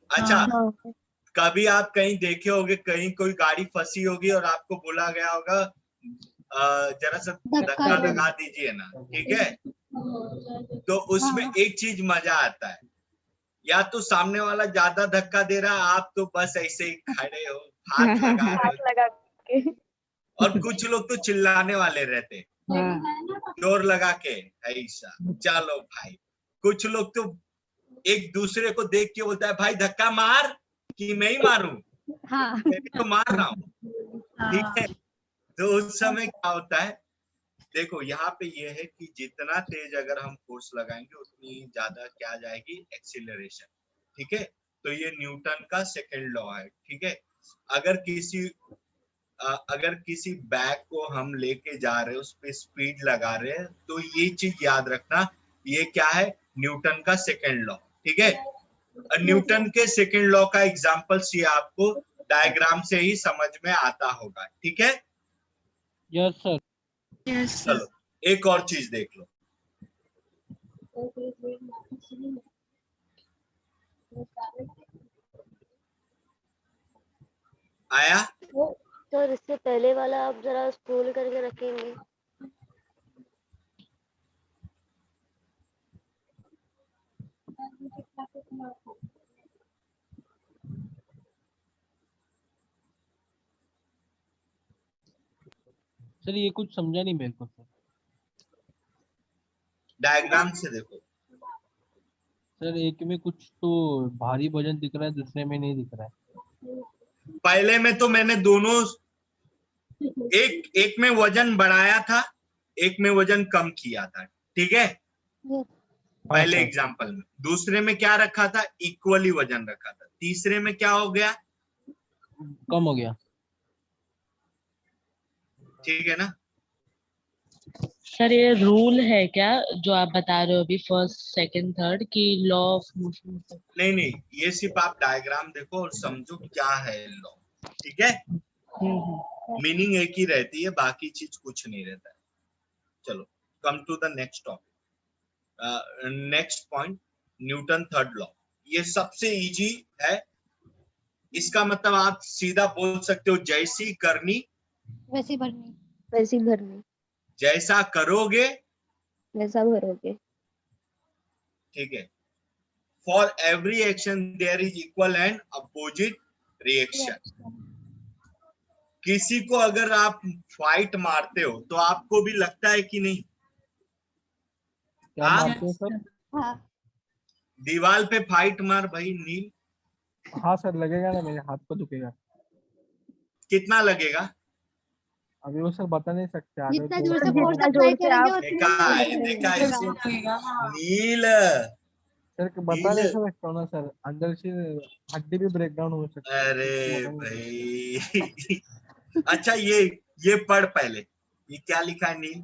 अच्छा,
हाँ।
हाँ
कभी आप कहीं देखे होगे, कहीं कोई गाड़ी फंसी होगी और आपको बोला गया होगा जरा सा धक्का
दो।
लगा दीजिए ना। ठीक है, तो उसमें
हाँ।
एक चीज मजा आता है, या तो सामने वाला ज्यादा धक्का दे रहा है, आप तो बस ऐसे ही खड़े हो, हाथ लगा रहे
हाथ
हो।
लगा के।
और कुछ लोग तो चिल्लाने वाले रहते, जोर लगा के, ऐसा चलो भाई। कुछ लोग तो एक दूसरे को देख के बोलता है, भाई धक्का मार, कि मैं ही मारूं?
हाँ
मैं भी तो मार रहा हूँ, ठीक है। तो उस समय क्या होता है, देखो यहाँ पे ये है कि जितना तेज अगर हम फोर्स लगाएंगे उतनी ज्यादा क्या आ जाएगी, एक्सीलरेशन, ठीक है। तो ये न्यूटन का सेकंड लॉ है, ठीक है। अगर किसी बैग को हम लेके जा रहे हैं, उस पे स्पीड लगा रहे हैं, तो ये चीज याद रखना, ये क्या है, न्यूटन का सेकंड लॉ, ठीक है। न्यूटन के सेकंड लॉ का एग्जांपल्स ये आपको डायग्राम से ही समझ में आता होगा, ठीक है।
Yes sir.
यस
चलो एक और चीज देख लो। आया?
सर इससे पहले वाला आप जरा स्क्रॉल करके रखेंगे।
सर ये कुछ समझा नहीं मेरे को सर।
डायग्राम से देखो।
सर एक में कुछ तो भारी वजन दिख रहा है, दूसरे में नहीं दिख रहा है।
पहले में तो मैंने दोनों, एक में वजन बढ़ाया था, एक में वजन कम किया था, ठीक है, पहले एग्जांपल में। दूसरे में क्या रखा था, इक्वली वजन रखा था। तीसरे में क्या हो गया,
कम हो गया।
ठीक है ना।
सर ये रूल है क्या जो आप बता रहे हो अभी, फर्स्ट सेकंड थर्ड की लॉ ऑफ मोशन?
नहीं, ये सिर्फ आप डायग्राम देखो और समझो क्या है लॉ, ठीक है। मीनिंग एक ही रहती है, बाकी चीज कुछ नहीं रहता है। चलो come to the next topic, next point, Newton third law. ये सबसे इजी है, इसका मतलब आप सीधा बोल सकते हो, जैसी करनी
वैसी भरनी।
वैसी भरनी,
जैसा करोगे,
वैसा भरोगे।
ठीक है। For every action there is equal and opposite reaction. किसी को अगर आप फाइट मारते हो तो आपको भी लगता है कि नहीं,
क्या
हाँ?
मारते हैं सर?
हाँ
दीवार पे फाइट मार भाई नील,
हाँ सर लगेगा ना, मेरे हाथ को दुखेगा।
कितना लगेगा?
अभी वो सर बता नहीं सकते। आगे
जितना
तो
जोर से
बता-
फोर्स
जितना
अप्लाई
जोर से
करेंगे
आप
देखा
लगेगा।
नील,
सर बता नहीं सकता हूँ ना सर, अंदर से हड्डी भी ब्रेक डाउन हो सकती है।
अरे भाई अच्छा ये पढ़ पहले, ये क्या लिखा है Neel?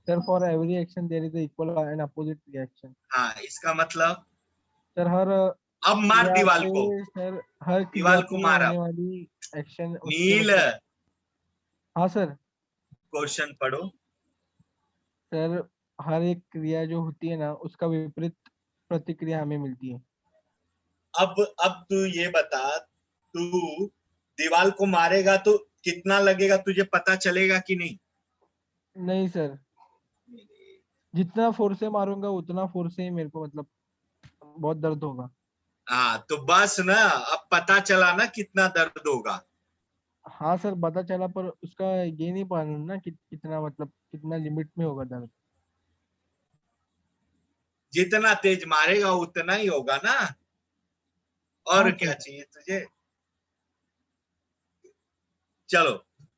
Sir for every action there is equal and opposite reaction.
हाँ, इसका मतलब
सर हर
अब मार
क्रिया
दीवार
पे,
को,
सर हर
दीवार
क्रिया
को
पे
मार
आने
अब।
वाली एक्शन उसके
नील
मतलब। हाँ सर।
क्वेश्चन पढ़ो।
सर हर एक क्रिया जो होती है ना, उसका विपरीत प्रतिक्रिया हमें मिलती है।
अब तू ये बता, तू दीवार को मारेगा तो कितना लगेगा, तुझे पता चलेगा कि नहीं?
नहीं सर, जितना फोर्स से मारूंगा उतना फोर्स से ही मेरे को मतलब बहुत दर्द होगा।
हाँ तो बस ना, अब पता चला ना कितना दर्द होगा।
हाँ सर पता चला, पर उसका ये नहीं मालूम ना कि कितना मतलब कितना लिमिट में होगा दर्द।
जितना तेज मारेगा उतना ही होगा ना, और
हाँ
क्या
सर।
चाहिए तुझे। चलो,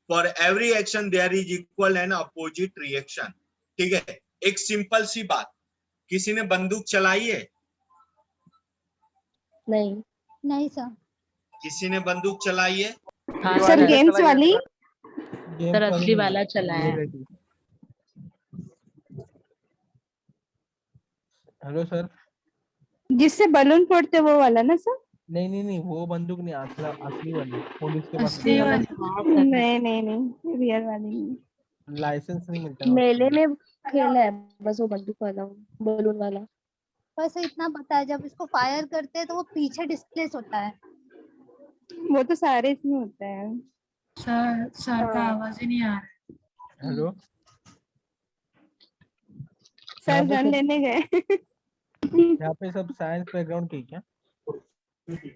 for every action there is equal and opposite reaction, ठीक है। एक सिंपल सी बात, किसी ने बंदूक चलाई है?
नहीं
नहीं सर।
किसी ने बंदूक चलाई है?
हाँ
सर
सर,
गेम्स वाली।
सर असली वाला चलाया है।
Hello sir.
जिससे बलून फोड़ते वो वाला ना सर?
नहीं नहीं नहीं, वो बंदूक नहीं, असली वाली पुलिस के पास
असली वाली।
नहीं नहीं नहीं, रियल वाली नहीं।
लाइसेंस नहीं मिलता ना
मेले
उसके लिए।
में खेला है बस, वो बंदूक वाला, बलून वाला।
बस इतना पता है, जब इसको फायर करते हैं तो वो पीछे डिस्प्लेस होता है।
वो तो सारे इसमें होता है।
सर का आवाज ही नहीं आ रहा।
हेलो
सर
यहाँ पे
गन
सब
लेने गए।
यहाँ पे सब साइंस बैकग्राउंड के क्या?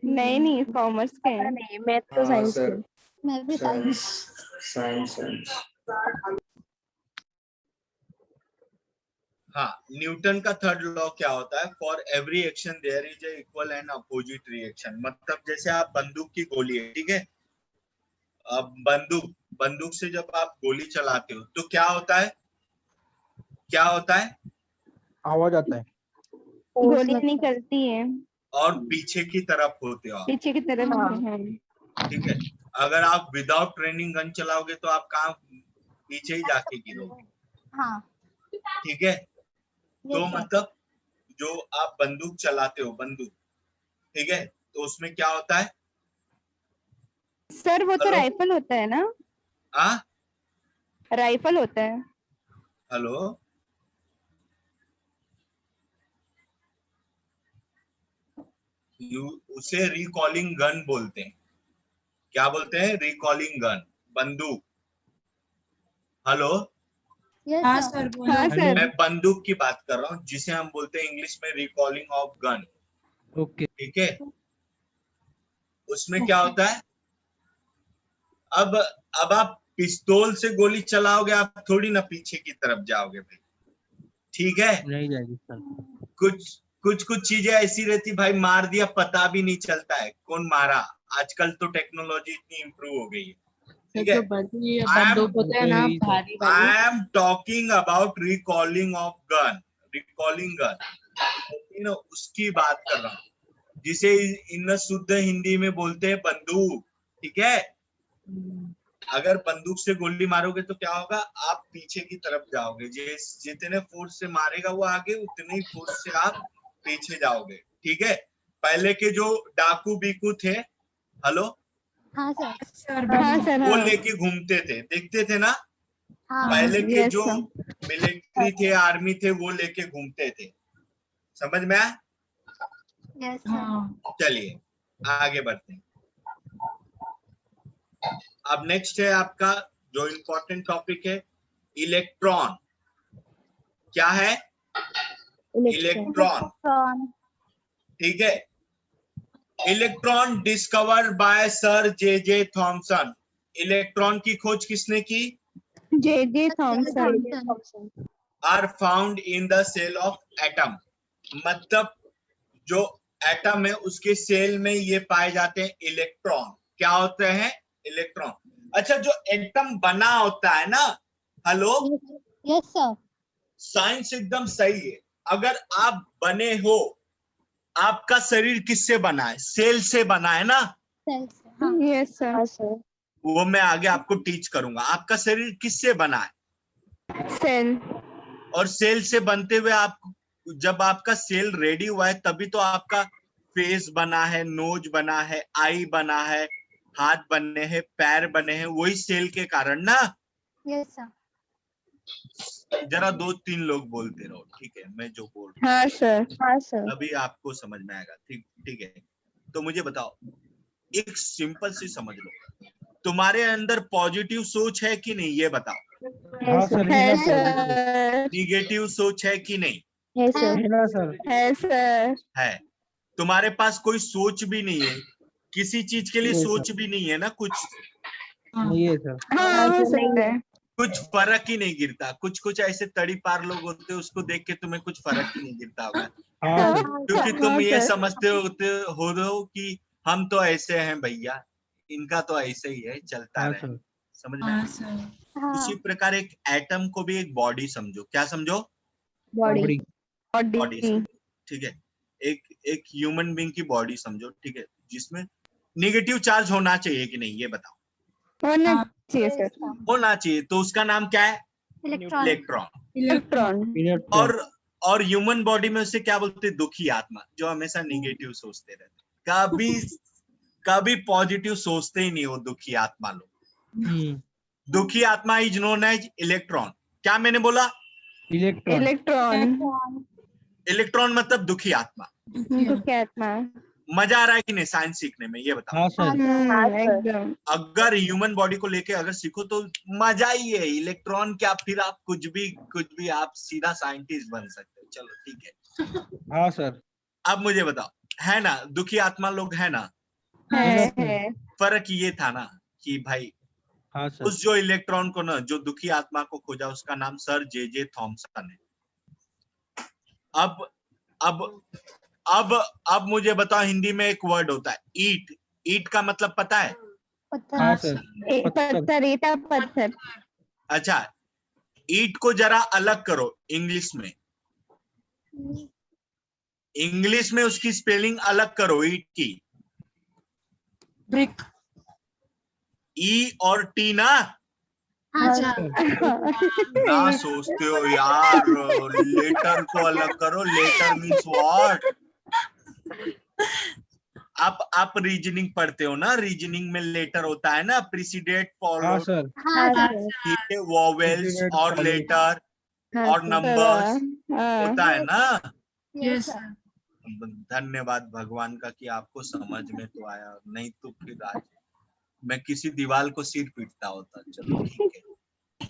नहीं नहीं, कॉमर्स के हैं।
नहीं, मैं तो
हाँ
साइंस
सर,
की।
मैं भी
साइंस
साइंस।
Science science.
हाँ, न्यूटन का थर्ड लॉ क्या होता है? For every action there is a equal and opposite reaction. मतलब जैसे आप बंदूक की गोली है, ठीक है, अब बंदूक से जब आप गोली चलाते हो तो क्या होता है? क्या होता है?
आवाज आता है।
गोलियां निकलती है
और पीछे की तरफ होते हो आप,
पीछे की तरफ। हाँ।
ठीक है। अगर आप विदाउट ट्रेनिंग गन चलाओगे तो आप कहाँ पीछे ही जाके गिरोगे,
हाँ
ठीक है। तो
yes, sir.
मतलब जो आप बंदूक चलाते हो, बंदूक, ठीक है, तो उसमें क्या होता है?
सर वो तो
हेलो?
राइफल होता है ना?
हाँ,
राइफल होता है।
हेलो, उसे रिकॉलिंग गन बोलते हैं। क्या बोलते हैं? रिकॉलिंग गन, बंदूक। हेलो,
Yes,
हाँ
sir.
सर बोलो।
हाँ
हेलो।
सर।
मैं बंदूक की बात कर रहा हूँ, जिसे हम बोलते हैं इंग्लिश में रिकॉलिंग ऑफ गन,
ओके।
ठीक है। उसमें क्या होता है? अब आप पिस्तौल से गोली चलाओगे, आप थोड़ी ना पीछे की तरफ जाओगे भाई, ठीक है।
नहीं जाएगी सर।
कुछ चीजें ऐसी रहती भाई, मार दिया पता भी नहीं चलता है कौन मारा। आजकल तो टेक्नोलॉजी इतनी इम्प्रूव हो गई है, ठीक है।
जो बड़ी
I am-
बंदूक होते हैं ना,
यही सर।
भारी वाली।
I am talking about recalling of gun, recalling gun, you know, उसकी बात कर रहा हूँ, जिसे इन शुद्ध हिंदी में बोलते हैं बंदूक, ठीक है। अगर बंदूक से गोली मारोगे तो क्या होगा? आप पीछे की तरफ जाओगे, जितने फोर्स से मारेगा वो आगे, उतने ही फोर्स से आप पीछे जाओगे, ठीक है। पहले के जो डाकू बीकू थे, हेलो,
हाँ सर.
सर
हाँ
बोलो।
सर।
वो
हाँ।
लेके घूमते थे, देखते थे ना।
हाँ
पहले के
यस
जो
सर।
मिलिट्री थे, आर्मी थे, वो लेके घूमते थे। समझ में आया?
yes, sir.
हाँ
चलिए आगे बढ़ते हैं। अब नेक्स्ट है आपका जो इम्पोर्टेंट टॉपिक है, इलेक्ट्रॉन। क्या है? Electron,
Electron.
ठीक है। Electron discovered by sir J Thomson. Electron की खोज किसने की?
J Thomson.
Thomson.
Are found in the cell of atom. मतलब जो एटम है उसके सेल में ये पाए जाते हैं इलेक्ट्रॉन। क्या होते हैं? इलेक्ट्रॉन। अच्छा, जो एटम बना होता है ना, हेलो,
Yes, sir.
साइंस एकदम सही है। अगर आप बने हो, आपका शरीर किससे बना है? सेल से बना है ना।
Cells. हाँ.
Yes sir.
हाँ सर।
वो मैं आगे आपको टीच करूंगा। आपका शरीर किससे बना है?
सेल।
और सेल से बनते हुए आप, जब आपका सेल रेडी हुआ है तभी तो आपका फेस बना है, नोज बना है, आई बना है, हाथ बने हैं, पैर बने हैं, वही सेल के कारण ना।
Yes, sir.
जरा 2-3 लोग बोलते रहो, ठीक है, मैं जो बोल रहा
हाँ सर।
हाँ सर।
हूँ अभी आपको समझ में आएगा, ठीक ठीक है। तो मुझे बताओ, एक सिंपल सी समझ लो, तुम्हारे अंदर पॉजिटिव सोच है कि नहीं, ये बताओ।
हाँ सर।
है
है ना सर।
सर।
निगेटिव सोच है कि नहीं?
है सर।
है ना सर।
है सर।
है। तुम्हारे पास कोई सोच भी नहीं है, किसी चीज के लिए
ये
सोच भी नहीं है ना, कुछ
नहीं है सर।
हाँ हो सकता है।
कुछ फर्क ही नहीं गिरता। कुछ ऐसे तड़ी पार लोग होते हैं, उसको देख के तुम्हें कुछ फर्क ही नहीं गिरता होगा,
हाँ सर।
क्योंकि तुम
हाँ,
ये
सर।
समझते हो कि हम तो ऐसे हैं भैया, इनका तो ऐसे ही है, चलता
हाँ
रहे।
सर।
समझ में?
हाँ सर।
हाँ.
उसी प्रकार एक एटम को भी एक बॉडी समझो। क्या समझो?
बॉडी।
बड़ी।
Body
body.
समझो, ठीक है। एक ह्यूमन बीइंग की बॉडी समझो, ठीक है, जिसमें निगेटिव चार्ज होना चाहिए कि नहीं, ये बताओ।
होना
हाँ।
चाहिए सर।
होना चाहिए, तो उसका नाम क्या है?
Electron.
इलेक्ट्रॉन।
इलेक्ट्रॉन।
इलेक्ट्रॉन।
और ह्यूमन बॉडी में उसे क्या बोलते हैं? दुखी आत्मा, जो हमेशा निगेटिव सोचते रहते, कभी पॉजिटिव सोचते ही नहीं हो दुखी आत्मा लोग। दुखी आत्मा इज नोन एज इलेक्ट्रॉन। क्या मैंने बोला?
इलेक्ट्रॉन।
इलेक्ट्रॉन।
इलेक्ट्रॉन मतलब दुखी आत्मा।
दुखी आत्मा।
मजा आ रहा है कि नहीं साइंस सीखने में, ये बताओ।
हाँ सर।
हाँ सर।
एकदम।
अगर ह्यूमन बॉडी को लेके अगर सीखो तो मजा ही है। इलेक्ट्रॉन क्या, फिर आप कुछ भी आप सीधा साइंटिस्ट बन सकते हो। चलो ठीक है।
हाँ सर।
अब मुझे बताओ, है ना दुखी आत्मा लोग, है ना?
है।
फर्क ये था ना कि भाई
हाँ सर।
उस जो इलेक्ट्रॉन को ना, जो दुखी आत्मा को खोजा, उसका नाम सर जे थॉमसन है। अब अब अब मुझे बताओ, हिंदी में एक वर्ड होता है ईट। ईट का मतलब पता है?
हाँ सर, पत्थर।
पत्थर, ईटा पत्थर।
अच्छा, ईट को जरा अलग करो इंग्लिश में। इंग्लिश में उसकी स्पेलिंग अलग करो ईट की।
ब्रिक।
ई और टी ना?
अच्छा।
ना सोचते हो यार, लेटर को अलग करो। Letter means what? आप रीजनिंग पढ़ते हो ना, रीजनिंग में लेटर होता है ना, प्रीसीडेट
हाँ
फॉलोड,
सर,
हाँ सर।
ठीक है, वोवेल्स
Preceded,
और
followed.
लेटर
हाँ
और
सर।
नंबर्स
हाँ।
होता है ना।
Yes
sir.
सर।
धन्यवाद भगवान का कि आपको समझ में तो आया, नहीं तो फिर आज मैं किसी दीवार को सिर पीटता होता। चलो ठीक है।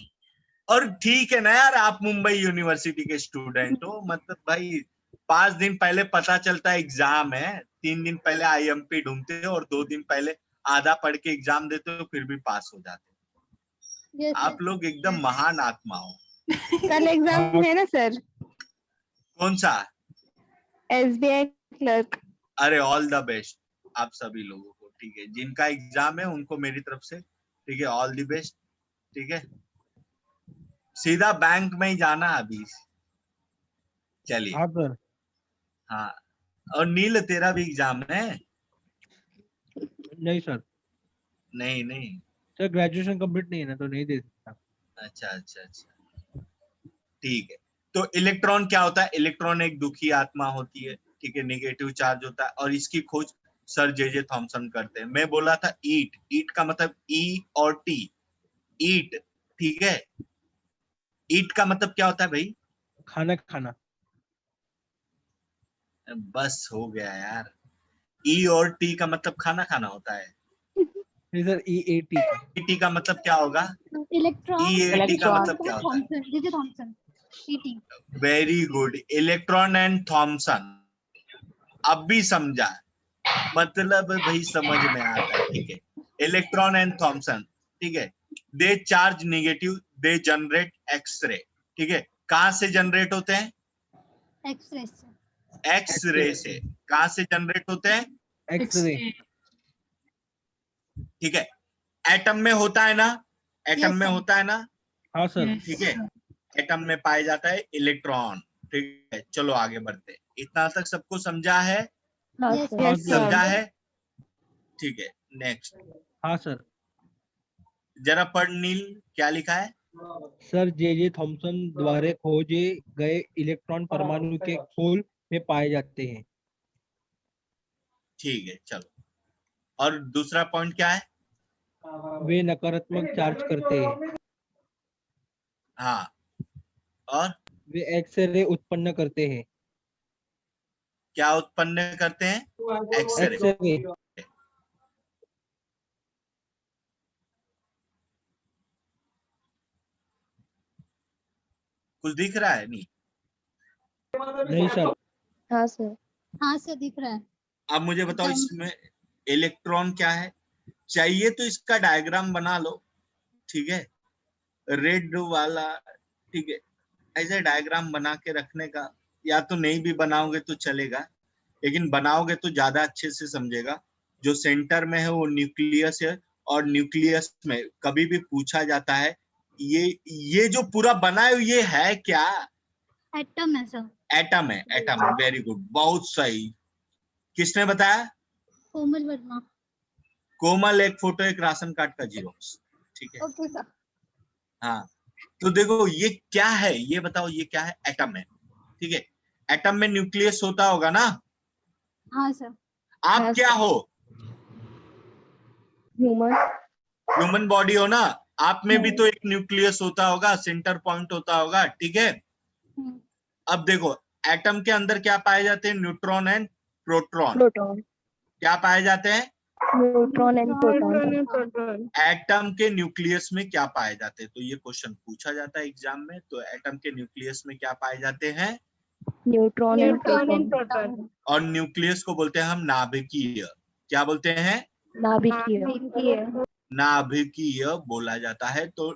और ठीक है ना यार, आप मुंबई यूनिवर्सिटी के स्टूडेंट हो, मतलब भाई 5 दिन पहले पता चलता है एग्जाम है, 3 दिन पहले आईएमपी ढूंढते हो और 2 दिन पहले आधा पढ़ के एग्जाम देते हो, फिर भी पास हो जाते हो।
यस
आप लोग एकदम महान आत्मा हो।
कल एग्जाम है ना सर?
कौन सा?
SBI clerk.
अरे ऑल द बेस्ट आप सभी लोगों को, ठीक है। जिनका एग्जाम है उनको मेरी तरफ से, ठीक है, ऑल द बेस्ट, ठीक है। सीधा बैंक में ही जाना अभी। चलिए।
हाँ सर।
हाँ, और नील तेरा भी एग्जाम है?
नहीं सर,
नहीं नहीं।
सर ग्रेजुएशन कंप्लीट नहीं है ना, तो नहीं दे सकता।
अच्छा अच्छा अच्छा, ठीक है। तो इलेक्ट्रॉन क्या होता है? इलेक्ट्रॉन एक दुखी आत्मा होती है, ठीक है, नेगेटिव चार्ज होता है, और इसकी खोज सर जे थॉमसन करते हैं। मैं बोला था ईट, ईट का मतलब ई और टी, ईट, ठीक है। ईट का मतलब क्या होता है भाई?
खाना खाना।
बस हो गया यार, ई और टी का मतलब खाना खाना होता है।
नहीं सर, EAT था।
टी का मतलब क्या होगा?
इलेक्ट्रॉन।
EAT का मतलब क्या होता है?
Thomson, J Thomson. ईटी।
Very good, electron and Thomson. अब भी समझा, मतलब भाई समझ में आता है, ठीक है। इलेक्ट्रॉन एंड थॉमसन, ठीक है, they charge negative, they generate x-ray, ठीक है। कहां से जनरेट होते हैं?
एक्सरे से।
एक्सरे से। कहां से जनरेट होते हैं?
एक्सरे।
ठीक है। एटम में होता है ना, एटम में होता है ना,
हाँ सर।
ठीक है। एटम में पाया जाता है इलेक्ट्रॉन, ठीक है। चलो आगे बढ़ते हैं। इतना तक सबको समझा है?
हाँ
Yes,
सर।
हाँ
समझा
सर।
है, ठीक है। नेक्स्ट,
हाँ सर।
जरा पढ़ नील, क्या लिखा है?
सर जे थॉमसन द्वारा खोजे गए इलेक्ट्रॉन परमाणु के खोल में पाए जाते हैं।
ठीक है, चलो। और दूसरा पॉइंट क्या है?
वे नकारात्मक चार्ज करते हैं।
हाँ, और
वे एक्सरे उत्पन्न करते हैं।
क्या उत्पन्न करते हैं? एक्सरे।
एक्सरे।
कुछ दिख रहा है? नहीं।
नहीं सर।
हाँ सर।
हाँ सर दिख रहा है।
अब मुझे बताओ, इसमें इलेक्ट्रॉन क्या है? चाहिए तो इसका डायग्राम बना लो, ठीक है, रेड वाला, ठीक है। ऐसे डायग्राम बना के रखने का, या तो नहीं भी बनाओगे तो चलेगा, लेकिन बनाओगे तो ज्यादा अच्छे से समझेगा। जो सेंटर में है वो न्यूक्लियस है, और न्यूक्लियस में कभी भी पूछा जाता है, ये जो पूरा बना है ये है क्या?
एटम है सर।
एटम है, एटम। वेरी गुड, बहुत सही। किसने बताया?
कोमल वर्मा।
कोमल एक फोटो, एक राशन कार्ड का जीरोक्स, ठीक है।
Okay sir.
हाँ, तो देखो ये क्या है, ये बताओ ये क्या है? एटम है, ठीक है। एटम में न्यूक्लियस होता होगा ना?
हाँ सर।
आप
हाँ,
क्या हो?
ह्यूमन।
ह्यूमन बॉडी हो ना? आप में भी तो एक न्यूक्लियस होता होगा, सेंटर पॉइंट होता होगा, ठीक है। अब देखो, एटम के अंदर क्या पाए जाते हैं? Neutron and proton.
प्रोटॉन।
क्या पाए जाते हैं?
Neutron and proton.
एटम के न्यूक्लियस में क्या पाए जाते हैं? तो ये क्वेश्चन पूछा जाता है एग्जाम में। तो एटम के न्यूक्लियस में क्या पाए जाते हैं?
Neutron and proton.
और न्यूक्लियस को बोलते हैं हम नाभिकीय। क्या बोलते हैं?
नाभिकीय।
नाभिकीय बोला जाता है। तो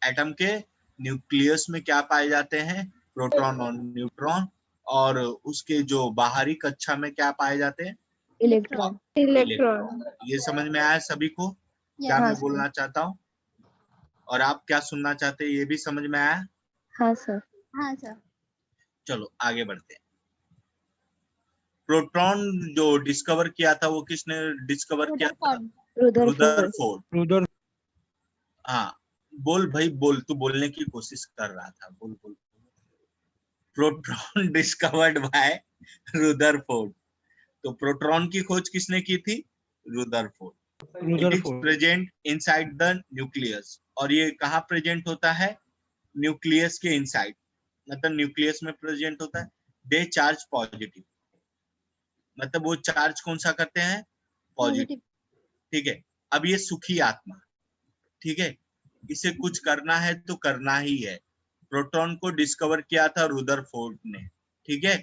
एटम के न्यूक्लियस में क्या पाए जाते हैं? प्रोटॉन और न्यूट्रॉन, और उसके जो बाहरी कक्षा में क्या पाए जाते हैं,
इलेक्ट्रॉन।
ये समझ में आया सभी को क्या
हाँ
मैं बोलना चाहता हूँ, और आप क्या सुनना चाहते हैं ये भी समझ में आया।
हाँ सर।
हाँ सर।
चलो आगे बढ़ते हैं। प्रोटॉन जो डिस्कवर किया था वो किसने डिस्कवर किया था, रुदरफोर्ड।
रुदर
हाँ बोल भाई बोल, तू बोलने की कोशिश कर रहा था, बोल बोल। Proton discovered by Rutherford. तो प्रोटॉन की खोज किसने की थी, Rutherford. It is
Rutherford
present inside the nucleus, और ये कहाँ प्रेजेंट होता है, न्यूक्लियस के इनसाइड, मतलब न्यूक्लियस में प्रेजेंट होता है। दे चार्ज पॉजिटिव, मतलब वो चार्ज कौन सा करते हैं, पॉजिटिव। ठीक है, अब ये सुखी आत्मा, ठीक है, इसे कुछ करना है तो करना ही है। प्रोटॉन को डिस्कवर किया था रुदरफोर्ड ने, ठीक है,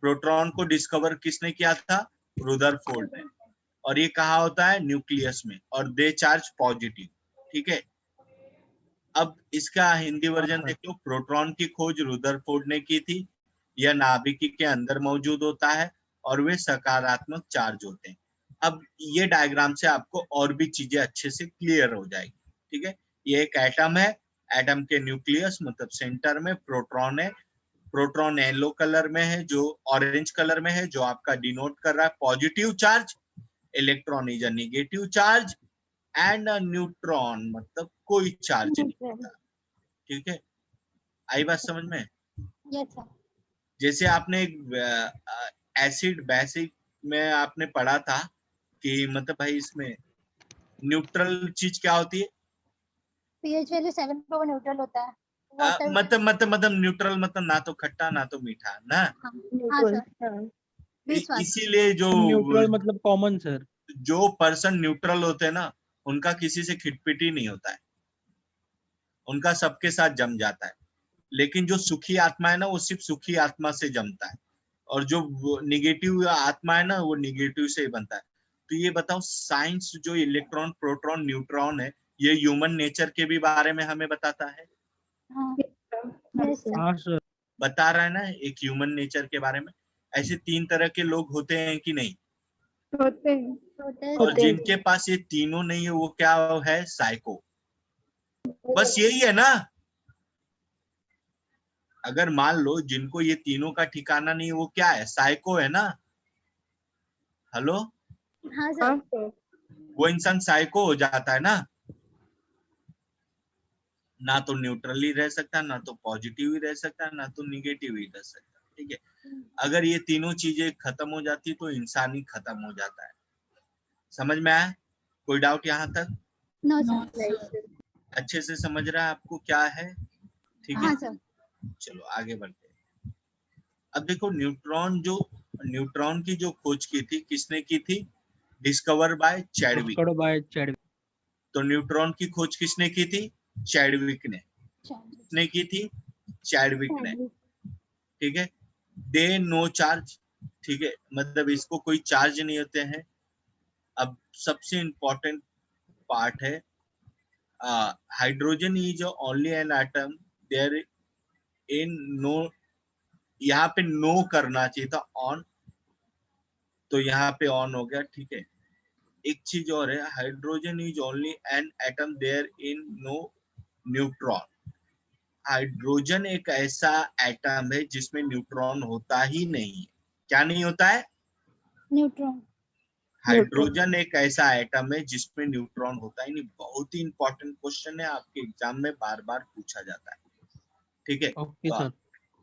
प्रोटॉन को डिस्कवर किसने किया था, रुदरफोर्ड ने, और ये कहाँ होता है, न्यूक्लियस में, और दे चार्ज पॉजिटिव, ठीक है। अब इसका हिंदी वर्जन देख लो। प्रोटॉन की खोज रुदरफोर्ड ने की थी। यह नाभिक के अंदर मौजूद होता है और वे सकारात्मक चार्ज होते हैं। अब ये डायग्राम से आपको और भी चीजें अच्छे से क्लियर हो जाएगी, ठीक है। ये एक एटम है, एटम के न्यूक्लियस मतलब सेंटर में प्रोटॉन है। प्रोटॉन येलो कलर में है, जो ऑरेंज कलर में है, जो आपका डिनोट कर रहा है positive charge. Electron is a negative charge and a neutron मतलब कोई चार्ज नहीं होता, ठीक है। आई बात समझ में।
Yes sir.
जैसे आपने एसिड बेसिक में आपने पढ़ा था कि मतलब भाई इसमें न्यूट्रल चीज क्या होती है,
पीएच वैल्यू 7 पर न्यूट्रल होता है। वाटर।
मतलब न्यूट्रल मतलब ना तो खट्टा ना तो मीठा ना।
हाँ सर। बेस्वाद।
इसीलिए
न्यूट्रल मतलब कॉमन सर।
जो पर्सन न्यूट्रल होते हैं ना, उनका किसी से खिटपिटी नहीं होता है, उनका सबके साथ जम जाता है। लेकिन जो सुखी आत्मा है ना, वो सिर्फ सुखी आत्मा से जमता है, और जो निगेटिव आत्मा है ना, वो निगेटिव से ही बनता है। तो ये बताओ, साइंस जो इलेक्ट्रॉन प्रोटॉन न्यूट्रॉन है, ये ह्यूमन नेचर के भी बारे में हमें बताता है,
हाँ। Yes sir.
हाँ सर।
बता रहा है ना, एक ह्यूमन नेचर के बारे में। ऐसे 3 तरह के लोग होते हैं कि नहीं,
होते हैं।
और जिनके पास ये तीनों नहीं है वो क्या है, साइको। बस यही है ना। अगर मान लो जिनको ये तीनों का ठिकाना नहीं, वो क्या है, साइको है ना। हेलो,
हाँ सर।
वो इंसान साइको हो जाता है ना, ना तो न्यूट्रल ही रह सकता, ना तो पॉजिटिव ही रह सकता, ना तो निगेटिव ही रह सकता, ठीक है। अगर ये तीनों चीजें खत्म हो जाती तो इंसान ही खत्म हो जाता है। समझ में आया, कोई डाउट यहाँ तक,
नो सर।
अच्छे से समझ रहा है आपको क्या है, ठीक है।
हाँ सर।
चलो आगे बढ़ते हैं। अब देखो, न्यूट्रॉन की जो खोज की थी किसने की थी, डिस्कवर बाय चैडविक। तो न्यूट्रॉन की खोज किसने की थी, चैडविक ने। किसने की थी, चैडविक ने, ठीक है। दे नो चार्ज, ठीक है, मतलब इसको कोई चार्ज नहीं होते हैं। अब सबसे इंपॉर्टेंट पार्ट है, hydrogen is only an atom there in no, यहाँ पे नो करना चाहिए था ऑन, तो यहाँ पे ऑन हो गया, ठीक है। एक चीज और है, hydrogen is only an atom there in no neutron. Hydrogen एक ऐसा एटम है जिसमें न्यूट्रॉन होता ही नहीं है। क्या नहीं होता है,
न्यूट्रॉन।
हाइड्रोजन एक ऐसा एटम है जिसमें न्यूट्रॉन होता ही नहीं। बहुत ही इंपॉर्टेंट क्वेश्चन है, आपके एग्जाम में बार बार पूछा जाता है, ठीक है।
ओके
तो
सर।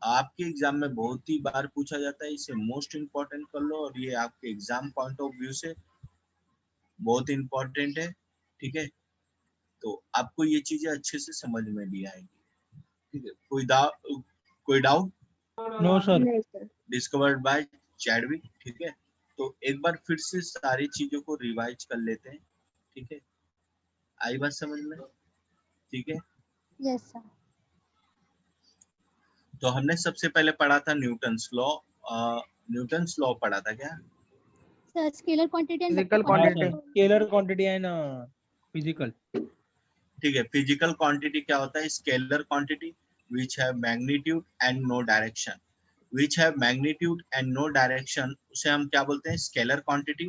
आपके एग्जाम में बहुत ही बार पूछा जाता है, इसे मोस्ट इम्पोर्टेंट कर लो, और ये आपके एग्जाम पॉइंट ऑफ व्यू से बहुत इंपॉर्टेंट है, ठीक है। तो आपको ये चीजें अच्छे से समझ में भी आएगी, ठीक है। कोई doubt,
no sir.
Discovered by Chadwick, ठीक है। तो एक बार फिर से सारी चीजों को रिवाइज कर लेते हैं, ठीक है। आई बात समझ में, ठीक है।
Yes sir.
तो हमने सबसे पहले पढ़ा था न्यूटन्स लॉ। न्यूटन्स लॉ पढ़ा था क्या,
sir scalar quantity and
physical
vector
quantity.
Scalar quantity and physical.
ठीक है। फिजिकल क्वांटिटी क्या होता है, scalar quantity, which have magnitude and no direction. Which have magnitude and no direction उसे हम क्या बोलते हैं? Scalar quantity.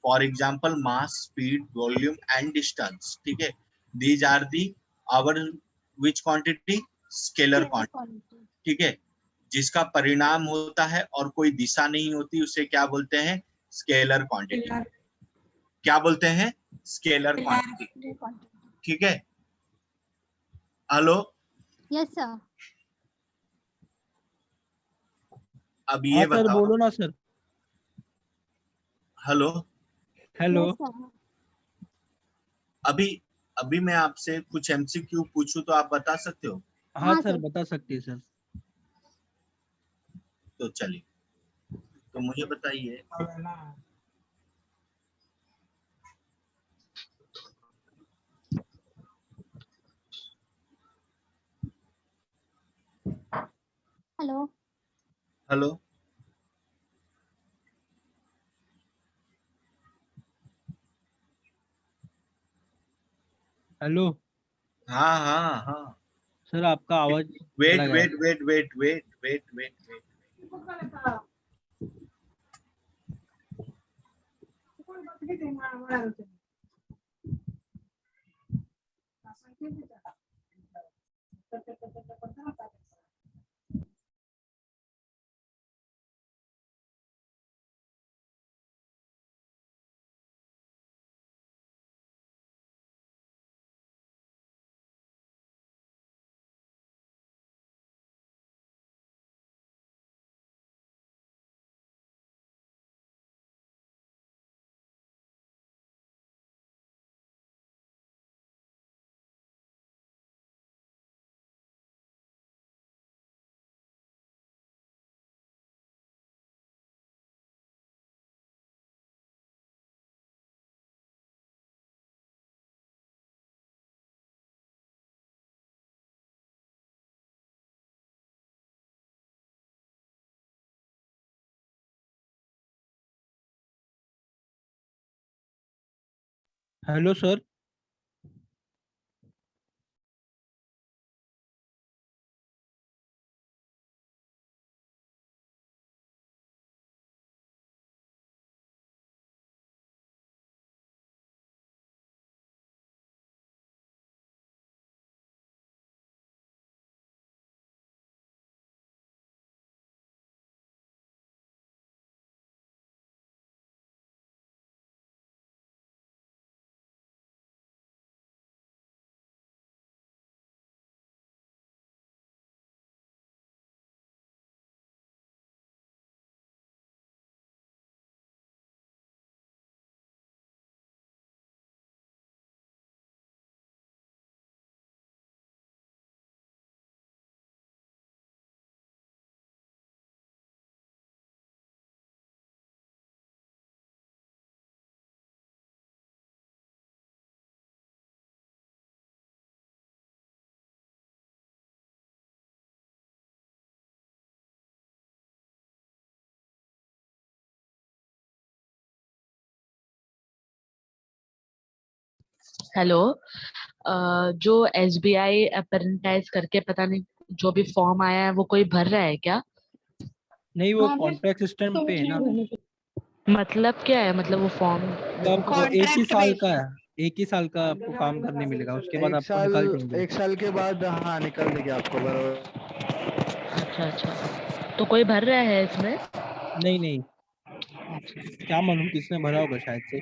For example mass, speed, volume and distance. ठीक है, these are the our which quantity? Scalar quantity. ठीक है, जिसका परिणाम होता है और कोई दिशा नहीं होती उसे क्या बोलते हैं? Scalar quantity. क्या बोलते हैं? Scalar quantity. ठीक है. Hello,
yes sir.
अब ये
सर
बताओ.
बोलो ना सर.
Hello,
hello.
अभी मैं आपसे कुछ एमसीक्यू पूछूं तो आप बता सकते हो?
हाँ सर, बता सकते हैं सर.
तो चलिए, तो मुझे बताइए,
हेलो.
Hello,
hello.
हाँ हाँ हाँ.
सर आपका आवाज
वेट
चला गया.
Wait wait wait wait wait wait wait.
Hello sir.
Hello. जो SBI अपेरेंटाइज करके पता नहीं जो भी फॉर्म आया है वो कोई भर रहा है क्या?
नहीं, वो कॉन्ट्रैक्ट सिस्टम पे है ना.
मतलब क्या है? मतलब वो फॉर्म
तब वो 1 ही साल का है. 1 ही साल का आपको काम करने मिलेगा, उसके बाद आपको निकाल देंगे.
1 साल के बाद हाँ निकल देंगे आपको. बराबर.
अच्छा अच्छा, तो कोई भर रहा है इसमें?
नहीं नहीं, क्या मालूम किसने भरा होगा, शायद से.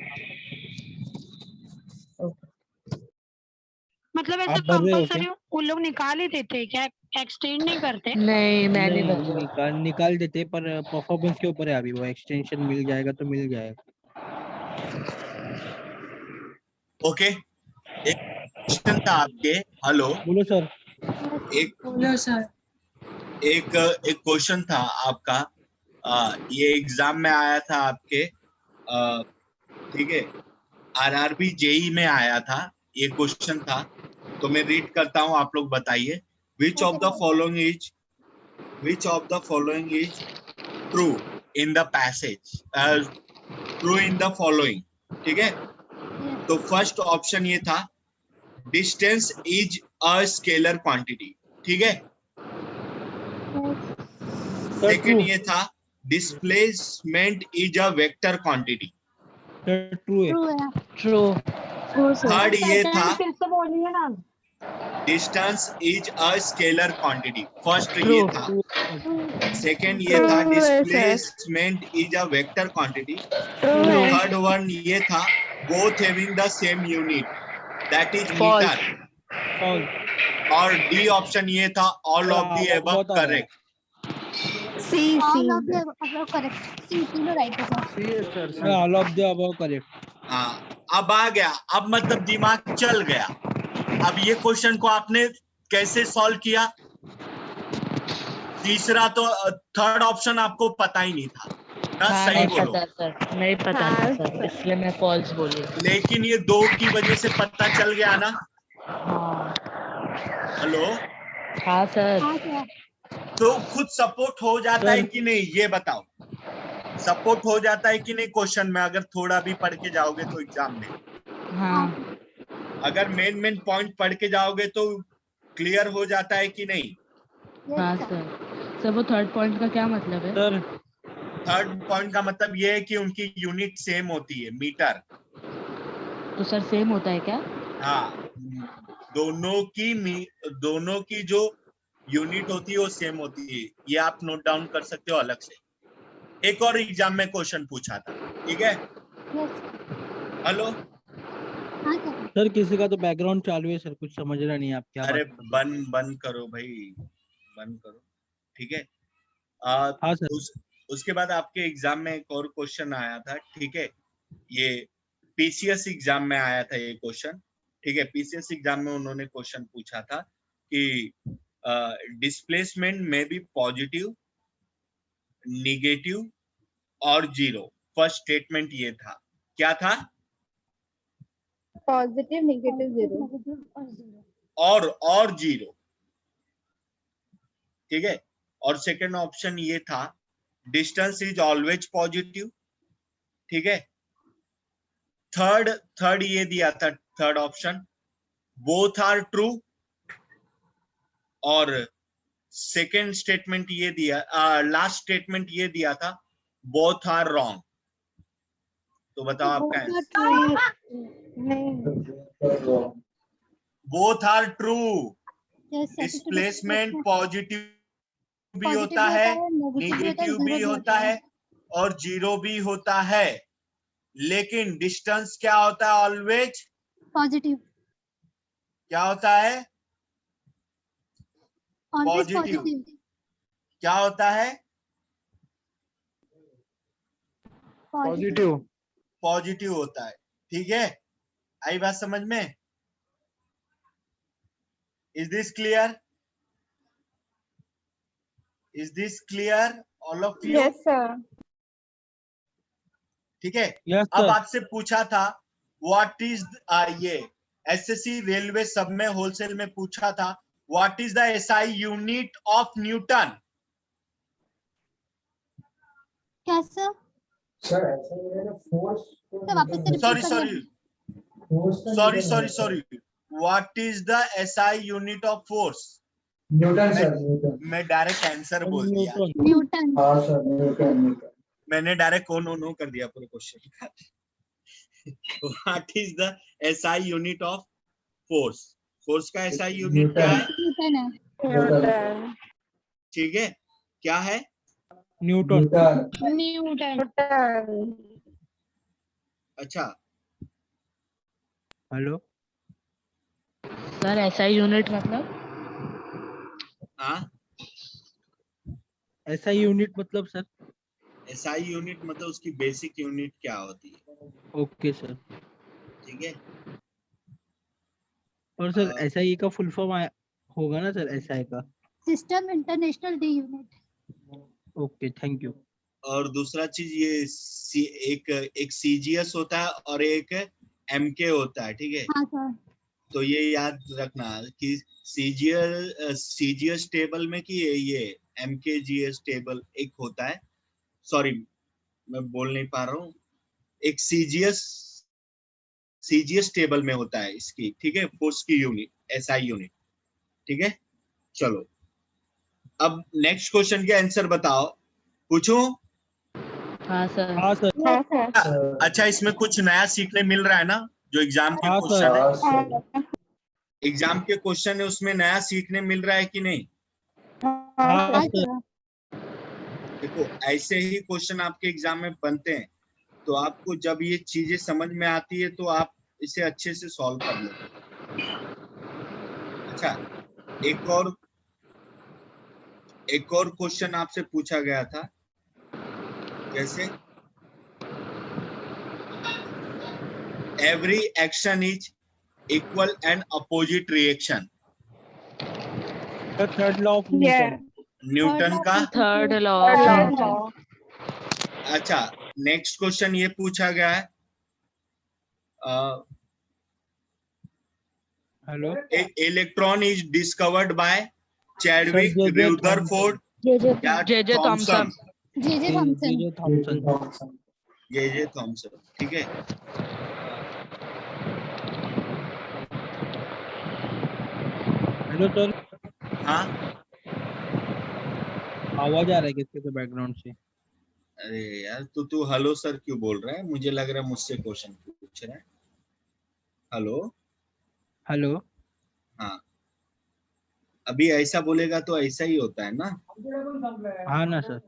मतलब
आप
ऐसा
भर रहे हो क्या?
कंपलसरी उन लोग निकाल ही देते हैं क्या? एक्सटेंड नहीं करते?
नहीं, मैं नहीं
नहीं,
भरती.
निकाल देते, पर परफॉर्मेंस के ऊपर है. अभी वो एक्सटेंशन मिल जाएगा तो मिल जाएगा.
ओके, एक क्वेश्चन था आपके. हेलो,
बोलो सर.
एक
बोलो सर.
एक क्वेश्चन था आपका. ये एग्जाम में आया था आपके. ठीक है, आरआरबी जेई में आया था. ये क्वेश्चन था, तो मैं रीड करता हूँ, आप लोग बताइए. विच of the following is true in the passage, true in the following. ठीक है, तो फर्स्ट ऑप्शन ये था, distance is a scalar quantity. ठीक है, सेकंड ये था displacement is a vector quantity.
True है।
ट्रू है।
ट्रू।
थर्ड ये था
फिर से बोलिए ना।
Distance is a scalar quantity. First
True.
ये था। सेकंड ये था displacement is a vector quantity. Third one ये था both having the same unit that is
False.
Metre.
False.
और डी ऑप्शन ये था ऑल ऑफ द एबव
बहुत आ रहा है।
Correct.
All of the above correct. C तीनों राइट है सर।
सी है sir.
All of the above correct.
हाँ, अब आ गया, अब मतलब दिमाग चल गया। अब ये क्वेश्चन को आपने कैसे सॉल्व किया? तीसरा तो थर्ड ऑप्शन आपको पता ही नहीं था ना,
हाँ,
सही
नहीं
बोलो।
पता सर, नहीं पता था सर, इसलिए मैं फॉल्स बोली।
लेकिन ये दो की वजह से पता चल गया ना।
हाँ।
हेलो,
हाँ सर।
हाँ सर।
तो खुद सपोर्ट हो जाता है
सर।
कि नहीं ये बताओ। सपोर्ट हो जाता है कि नहीं क्वेश्चन में, अगर थोड़ा भी पढ़ के जाओगे तो एग्जाम में?
हाँ।
अगर मेन पॉइंट पढ़ के जाओगे तो क्लियर हो जाता है कि नहीं?
हाँ
यस सर।
सर। सर वो थर्ड पॉइंट का क्या मतलब है?
सर
थर्ड पॉइंट का मतलब ये है कि उनकी यूनिट सेम होती है, मीटर।
तो सर सेम होता है क्या?
हाँ, दोनों की जो यूनिट होती है वो सेम होती है। ये आप नोट डाउन कर सकते हो अलग से। एक और एग्जाम में क्वेश्चन पूछा था, ठीक है?
यस।
हेलो,
हाँ सर।
सर किसी का तो बैकग्राउंड चालू है सर, कुछ समझ रहा नहीं है आप क्या
अरे
बात कर रहे
बंद करो भाई, बंद करो, ठीक है?
हो। हाँ सर।
उसके बाद आपके एग्जाम में एक और क्वेश्चन आया था, ठीक है? ये पीसीएस एग्जाम में आया था ये क्वेश्चन, ठीक है? पीसीएस एग्जाम में उन्होंने क्वेश्चन पूछा था कि डिस्प्लेसमेंट में बी पॉजिटिव, निगेटिव और जीरो। फर्स्ट स्टेटमेंट ये था, क्या था?
पॉजिटिव नेगेटिव जीरो
और जीरो, ठीक है? और सेकंड ऑप्शन ये था डिस्टेंस इज ऑलवेज पॉजिटिव, ठीक है? थर्ड ये दिया था, third option both are true. और सेकेंड स्टेटमेंट ये दिया, लास्ट स्टेटमेंट ये दिया था बोथ आर रॉन्ग। तो बताओ आपका answer. Both are true. Displacement positive भी होता है, निगेटिव भी होता है और जीरो भी होता है, लेकिन डिस्टेंस क्या होता है? Always
positive.
क्या होता है?
Always
positive.
पॉजिटिव।
क्या होता है?
पॉजिटिव।
पॉजिटिव होता है, ठीक है? आई बात समझ में? Is this clear? Is this clear all of you?
Yes sir.
ठीक है।
यस
अब
सर।
आपसे पूछा था व्हाट इज ये एसएससी रेलवे सब में होलसेल में पूछा था what is the SI unit of Newton?
क्या सर?
सर ऐसा ही है ना, फोर्स
सर वापस से रिपीट करिए।
Sorry what is the SI unit of force?
Newton sir, Newton.
मैं डायरेक्ट आंसर बोल दिया।
न्यूटन।
हाँ सर, न्यूटन।
मैंने डायरेक्ट ओ नो कर दिया पूरे क्वेश्चन का। What is the SI unit of force? Force का एसआई यूनिट क्या है?
न्यूटन है।
ठीक है, क्या है?
न्यूटन।
न्यूटन।
अच्छा,
हेलो
सर ऐसा यूनिट मतलब?
हाँ,
ऐसा यूनिट मतलब सर?
एसआई यूनिट मतलब उसकी बेसिक यूनिट क्या होती है?
Okay sir.
ठीक है।
और सर एसआई का फुल फॉर्म होगा ना सर? एसआई का
system international D unit.
Okay, thank you.
और दूसरा चीज ये एक सीजीएस होता है और एक एमके होता है, ठीक है?
हाँ सर।
तो ये याद रखना कि सीजीएस टेबल में कि ये एमकेजीएस टेबल एक होता है, सॉरी मैं बोल नहीं पा रहा हूँ, एक सीजीएस टेबल में होता है इसकी, ठीक है? फोर्स की यूनिट एसआई यूनिट, ठीक है? चलो अब नेक्स्ट क्वेश्चन के आंसर बताओ, पूछूं?
हाँ सर।
हाँ सर।
अच्छा, इसमें कुछ नया सीखने मिल रहा है ना? जो एग्जाम के
हाँ
क्वेश्चन है,
हाँ सर।
एग्जाम के क्वेश्चन है, उसमें नया सीखने मिल रहा है कि नहीं?
हाँ
हाँ
सर।
सर।
देखो, ऐसे ही क्वेश्चन आपके एग्जाम में बनते हैं, तो आपको जब ये चीजें समझ में आती है तो आप इसे अच्छे से सॉल्व कर लेते हो। अच्छा, एक और क्वेश्चन आपसे पूछा गया था, जैसे every action is equal and opposite reaction,
third law of Newton.
Newton का।
थर्ड लॉ ऑफ
अच्छा, नेक्स्ट क्वेश्चन ये पूछा गया है,
hello
electron is discovered by Chadwick,
Sir, J.J.
Rutherford या
J.J.
Thomson?
J Thomson.
J.J. Thomson.
J Thomson, ठीक है।
Hello sir,
हाँ,
आवाज आ रहा है किसके तो बैकग्राउंड से?
अरे यार, तू हेलो सर क्यों बोल रहा है? मुझे लग रहा है मुझसे क्वेश्चन पूछ रहा है। हेलो।
हेलो।
हाँ, अभी ऐसा बोलेगा तो ऐसा ही होता है ना?
हाँ ना सर।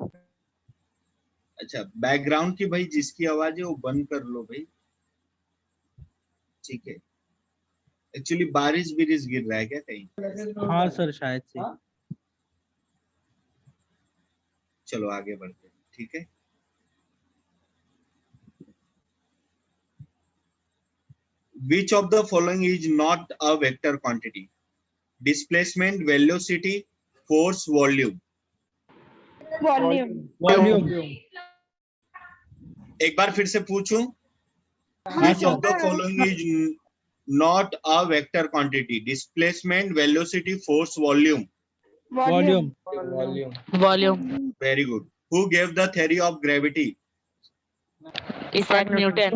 अच्छा, बैकग्राउंड की भाई जिसकी आवाज है वो बंद कर लो भाई, ठीक है। एक्चुअली बारिश गिर रहा है क्या कहीं?
हाँ सर, शायद से।
चलो आगे बढ़ते हैं, ठीक है। Which of the following is not a vector quantity? Displacement, velocity, force, volume.
Volume.
एक बार फिर से पूछूं?
हाँ
Which of the following is not a vector quantity? Displacement, velocity, force, volume.
Volume.
Volume.
Very good. Who gave the theory of gravity?
Isaac Newton.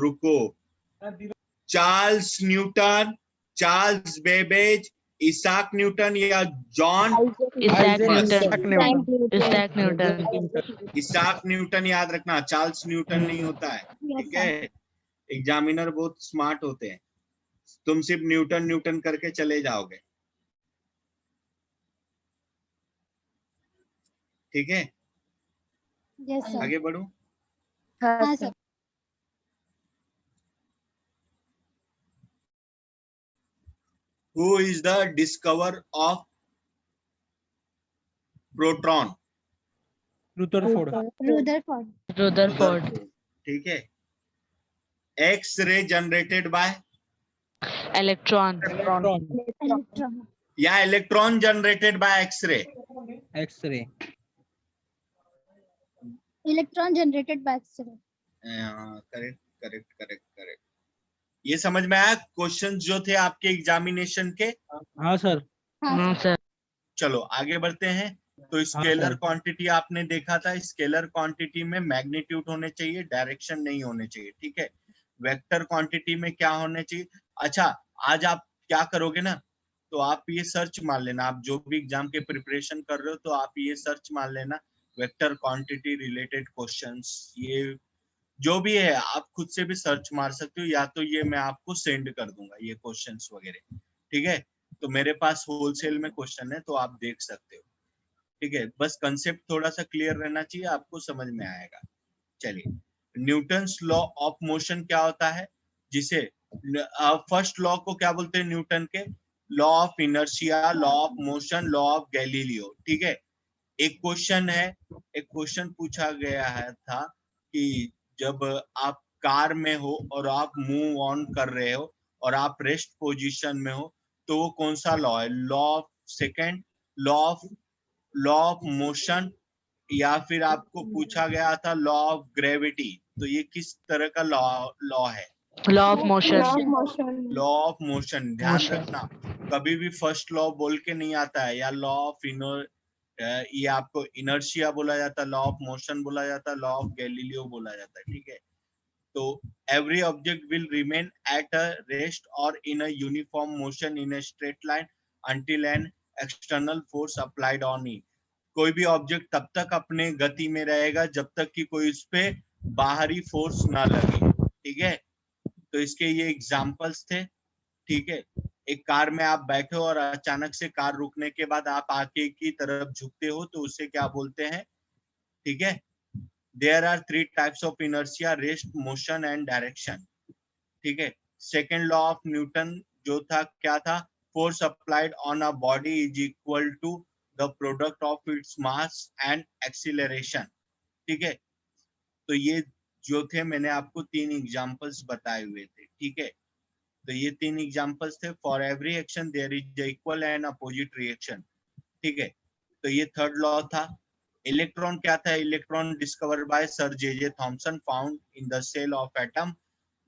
रुको। Charles Newton, Charles Babbage, Isaac Newton या John?
Isaac
Isaac
Newton. Isaac Newton.
Isaac Newton याद रखना, Charles Newton नहीं होता है, ठीक है। Examiner बहुत स्मार्ट होते हैं, तुम सिर्फ न्यूटन करके चले जाओगे, ठीक है।
Yes sir.
आगे बढ़ूं?
हाँ sir.
Who is the discoverer of proton?
Rutherford.
Rutherford.
ठीक है। X-ray generated by?
Electron.
Electron.
या electron generated by X-ray?
X-ray.
Electron generated by X-ray.
Correct. ये समझ में आया क्वेश्चन जो थे आपके एग्जामिनेशन के?
हाँ सर।
हाँ सर।
चलो आगे बढ़ते हैं। तो स्केलर
सर।
क्वांटिटी आपने देखा था, स्केलर क्वांटिटी में मैग्नीट्यूड होने चाहिए, डायरेक्शन नहीं होने चाहिए, ठीक है। वेक्टर क्वांटिटी में क्या होने चाहिए? अच्छा, आज आप क्या करोगे ना, तो आप ये सर्च मार लेना, आप जो भी एग्जाम के प्रिपरेशन कर रहे हो तो आप ये सर्च मार लेना, वेक्टर क्वांटिटी रिलेटेड क्वेश्चंस, ये जो भी है आप खुद से भी सर्च मार सकते हो, या तो ये मैं आपको सेंड कर दूंगा ये क्वेश्चंस वगैरह, ठीक है। तो मेरे पास होलसेल में क्वेश्चन है, तो आप देख सकते हो, ठीक है। बस कंसेप्ट थोड़ा सा क्लियर रहना चाहिए, आपको समझ में आएगा। चलिए, न्यूटन्स लॉ ऑफ मोशन क्या होता है, जिसे फर्स्ट लॉ को क्या बोलते हैं न्यूटन के? Law of inertia, law of motion, law of Galileo, ठीक है। एक क्वेश्चन पूछा गया है था कि जब आप कार में हो और आप मूव ऑन कर रहे हो और आप रेस्ट पोजीशन में हो, तो वो कौन सा लॉ है? Law of second, law of motion, या फिर आपको पूछा गया था लॉ ऑफ ग्रेविटी? तो ये किस तरह का लॉ है?
Law of motion.
Law of motion. ध्यान रखना, कभी भी फर्स्ट लॉ बोल के नहीं आता है, या लॉ ऑफ ये आपको इनर्शिया बोला जाता है, लॉ ऑफ मोशन बोला जाता है, लॉ ऑफ गैलीलियो बोला जाता है, ठीक है। तो every object will remain at a rest or in a uniform motion in a straight line until an external force applied on it. कोई भी ऑब्जेक्ट तब तक अपने गति में रहेगा जब तक कि कोई उस पे बाहरी फोर्स ना लगे, ठीक है। तो इसके ये एग्जांपल्स थे, ठीक है। एक कार में आप बैठे हो और अचानक से कार रुकने के बाद आप आगे की तरफ झुकते हो तो उसे क्या बोलते हैं, ठीक है। There are 3 types of inertia: rest, motion and direction, ठीक है। सेकेंड लॉ ऑफ न्यूटन जो था क्या था, force applied on a body is equal to the product of its mass and acceleration, ठीक है। तो ये जो थे मैंने आपको 3 एग्जांपल्स बताए हुए थे, ठीक है। तो ये 3 एग्जांपल्स थे। For every action there is equal and opposite reaction, ठीक है। तो ये थर्ड लॉ था। इलेक्ट्रॉन क्या था, electron discovered by sir J Thomson, found in the cell of atom,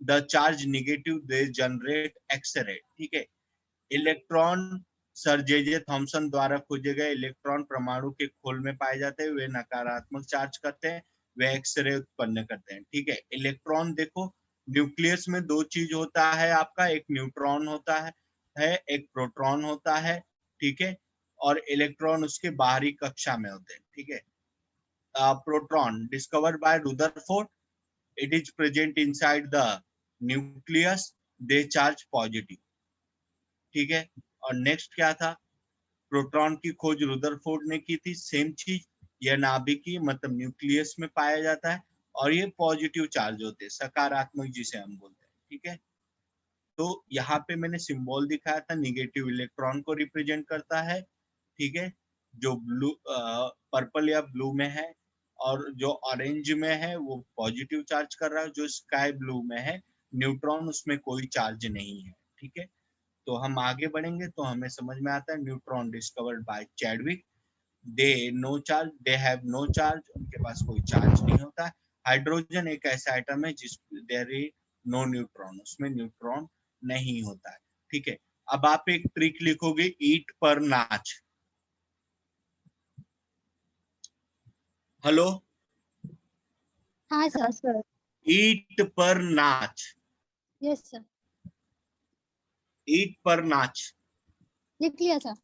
the charge negative they generate x-ray, ठीक है। इलेक्ट्रॉन सर जे थॉमसन द्वारा खोजे गए इलेक्ट्रॉन परमाणु के खोल में पाए जाते हैं, वे नकारात्मक चार्ज करते हैं, वे एक्स-रे उत्पन्न करते हैं, ठीक है। इलेक्ट्रॉन देखो, न्यूक्लियस में 2 चीज होता है आपका, एक न्यूट्रॉन होता है एक प्रोटॉन होता है, ठीक है। और इलेक्ट्रॉन उसके बाहरी कक्षा में होते हैं, ठीक है। Proton discovered by Rutherford, it is present inside the nucleus, they charge positive, ठीक है। और नेक्स्ट क्या था, प्रोटॉन की खोज रुदरफोर्ड ने की थी, सेम चीज, यह नाभिकीय मतलब न्यूक्लियस में पाया जाता है और ये पॉजिटिव चार्ज होते हैं, सकारात्मक जिसे हम बोलते हैं, ठीक है। तो यहाँ पे मैंने सिंबल दिखाया था, निगेटिव इलेक्ट्रॉन को रिप्रेजेंट करता है, ठीक है, जो ब्लू पर्पल या ब्लू में है, और जो ऑरेंज में है वो पॉजिटिव चार्ज कर रहा है, जो स्काई ब्लू में है न्यूट्रॉन, उसमें कोई चार्ज नहीं है, ठीक है। तो हम आगे बढ़ेंगे तो हमें समझ में आता है, neutron discovered by Chadwick, they no charge, they have no charge, उनके पास कोई चार्ज नहीं होता है। हाइड्रोजन एक ऐसा आइटम है जिस देयर इज नो न्यूट्रॉन, उसमें न्यूट्रॉन नहीं होता है, ठीक है। अब आप एक ट्रिक लिखोगे, ईट पर नाच। हेलो,
हाँ सर।
ईट पर नाच,
यस सर,
ईट पर नाच,
लिख लिया सर।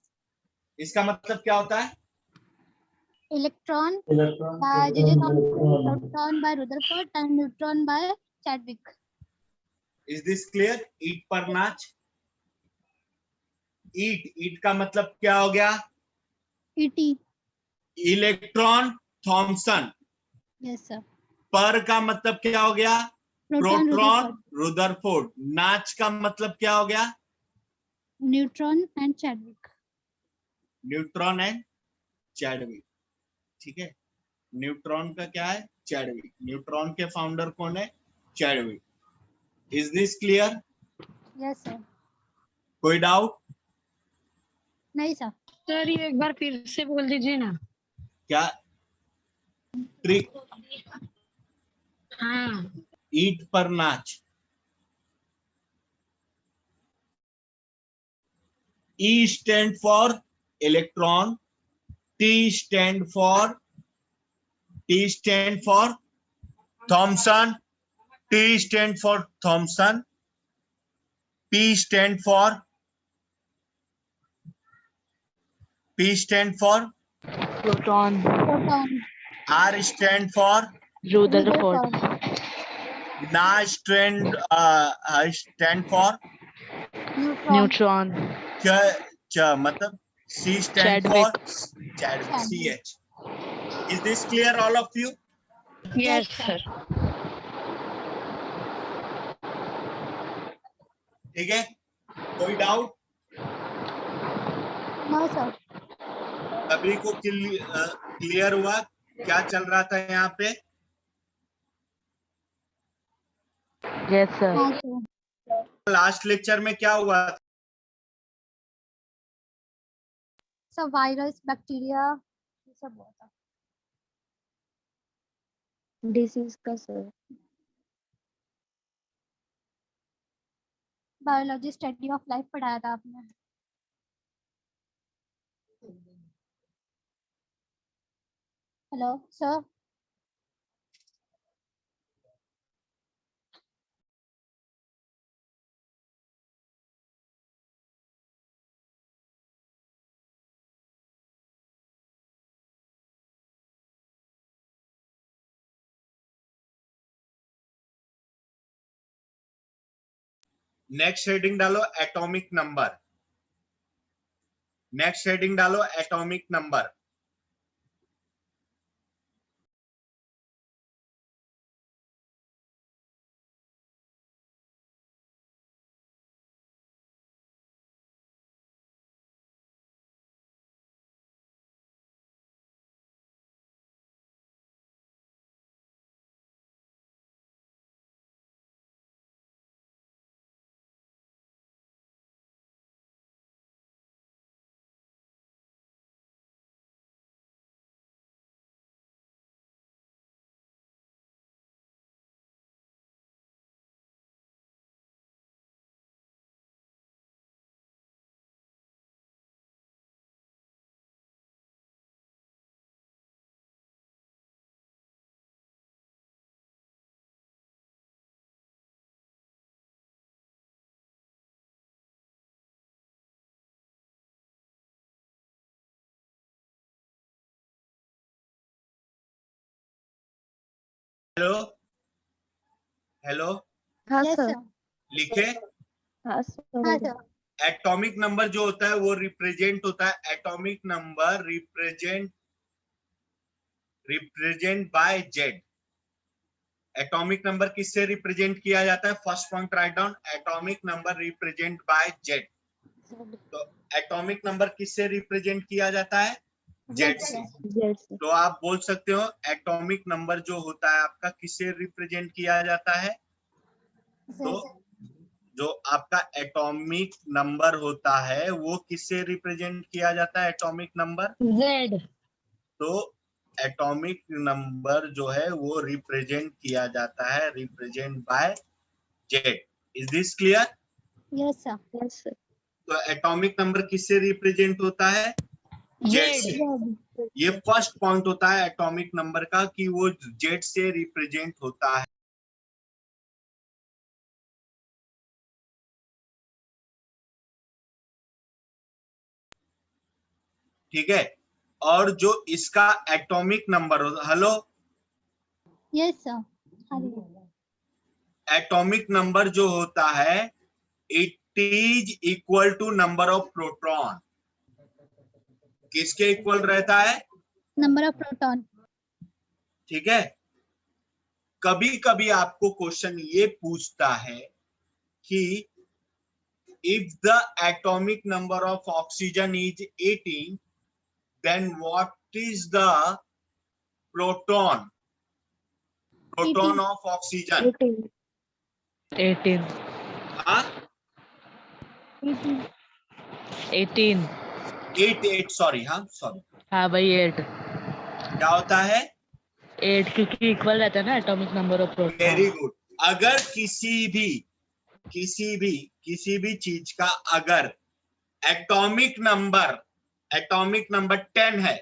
इसका मतलब क्या होता है,
electron
Electron,
by J.J. Thomson,
proton,
proton by Rutherford and neutron by Chadwick.
Is this clear. ईट पर नाच, ईट का मतलब क्या हो गया,
E.T.
Electron Thomson,
yes sir.
पर का मतलब क्या हो गया,
प्रोटॉन
प्रोटॉन रुदरफोर्ड, नाच का मतलब क्या हो गया,
neutron and Chadwick.
Neutron and Chadwick, ठीक है। न्यूट्रॉन का क्या है, चैडविक, न्यूट्रॉन के फाउंडर कौन है, Chadwick. Is this clear,
yes sir.
कोई डाउट,
नहीं सर।
सर ये एक बार फिर से बोल दीजिए ना।
क्या ट्रिक,
हाँ
ईट पर नाच, E stand for electron, T stand for Thomson, T stand for Thomson, P stand for
proton,
proton,
R stand for
Rutherford,
stand for
neutron,
मतलब C stand for Chadwick, CH. Is this clear, all of you?
Yes sir.
ठीक है, कोई doubt,
no sir.
सभी को clear हुआ क्या चल रहा था यहाँ पे,
यस सर।
हाँ सर।
लास्ट लेक्चर में क्या हुआ था?
सब वायरस बैक्टीरिया ये सब हुआ था।
डिसीज का sir.
Biology study of life पढ़ाया था आपने। Hello sir.
नेक्स्ट हेडिंग डालो एटॉमिक नंबर, नेक्स्ट हेडिंग डालो एटॉमिक नंबर। हेलो हेलो,
हाँ
यस
सर।
सर।
लिखे।
हाँ
हाँ
सर।
सर।
एटॉमिक नंबर जो होता है वो रिप्रेजेंट होता है, atomic number represent by Z. Atomic number किससे रिप्रेजेंट किया जाता है? First point write down, atomic number represent by Z. तो एटॉमिक नंबर किससे रिप्रेजेंट किया जाता है? जेड से।
जेड से।
तो आप बोल सकते हो एटॉमिक नंबर जो होता है आपका किससे रिप्रेजेंट किया जाता है? तो जो आपका एटॉमिक नंबर होता है वो किससे रिप्रेजेंट किया जाता है? Atomic number
Z.
तो एटॉमिक नंबर जो है वो रिप्रेजेंट किया जाता है, represent by Z. Is this clear?
Yes sir.
Yes sir.
तो एटॉमिक नंबर किससे रिप्रेजेंट होता है? जेड से। ये फर्स्ट पॉइंट होता है एटॉमिक नंबर का कि वो जेड से रिप्रेजेंट होता है। ठीक है, और जो इसका एटॉमिक नंबर होता, hello,
yes sir.
Atomic number जो होता है it is equal to number of proton. किसके इक्वल रहता है?
Number of proton.
ठीक है, कभी कभी आपको क्वेश्चन ये पूछता है कि if the atomic number of oxygen is 18 then what is the proton of oxygen?
18
हाँ,
18
8 सॉरी, हाँ सॉरी,
हाँ भाई 8
क्या होता है?
8 क्योंकि इक्वल रहता है ना atomic number of
very
proton.
Good. अगर किसी भी चीज का अगर एटॉमिक नंबर 10 है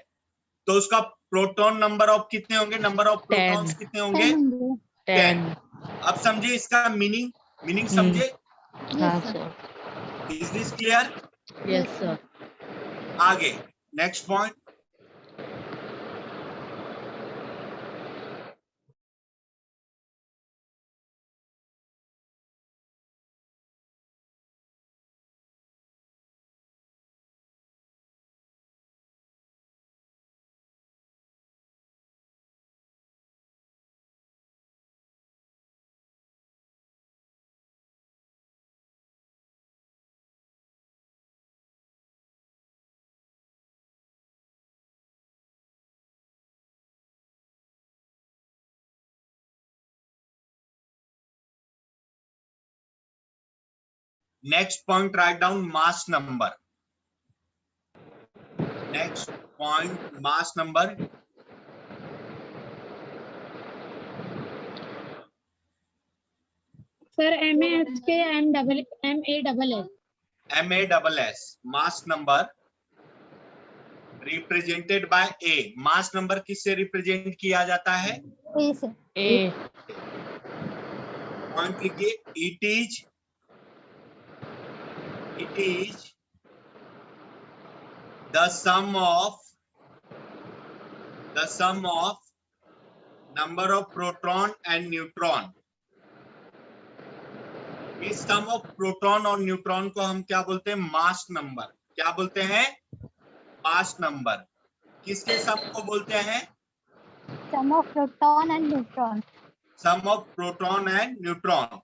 तो उसका प्रोटॉन नंबर ऑफ कितने होंगे? नंबर ऑफ प्रोटॉन्स कितने होंगे? 10। अब समझे इसका मीनिंग समझे?
हाँ sir.
Is this clear?
Yes sir.
आगे next point. Next point write down mass number. Next point mass number.
Sir MASK
MASS mass number represented by A. Mass number किससे represent किया जाता है?
ए से।
A
point लिखिए, it is the sum of number of proton and neutron इस sum of proton और neutron को हम क्या बोलते हैं? Mass number. क्या बोलते हैं? Mass number. किसके सम को बोलते हैं?
Sum of proton and neutron.
Sum of proton and neutron.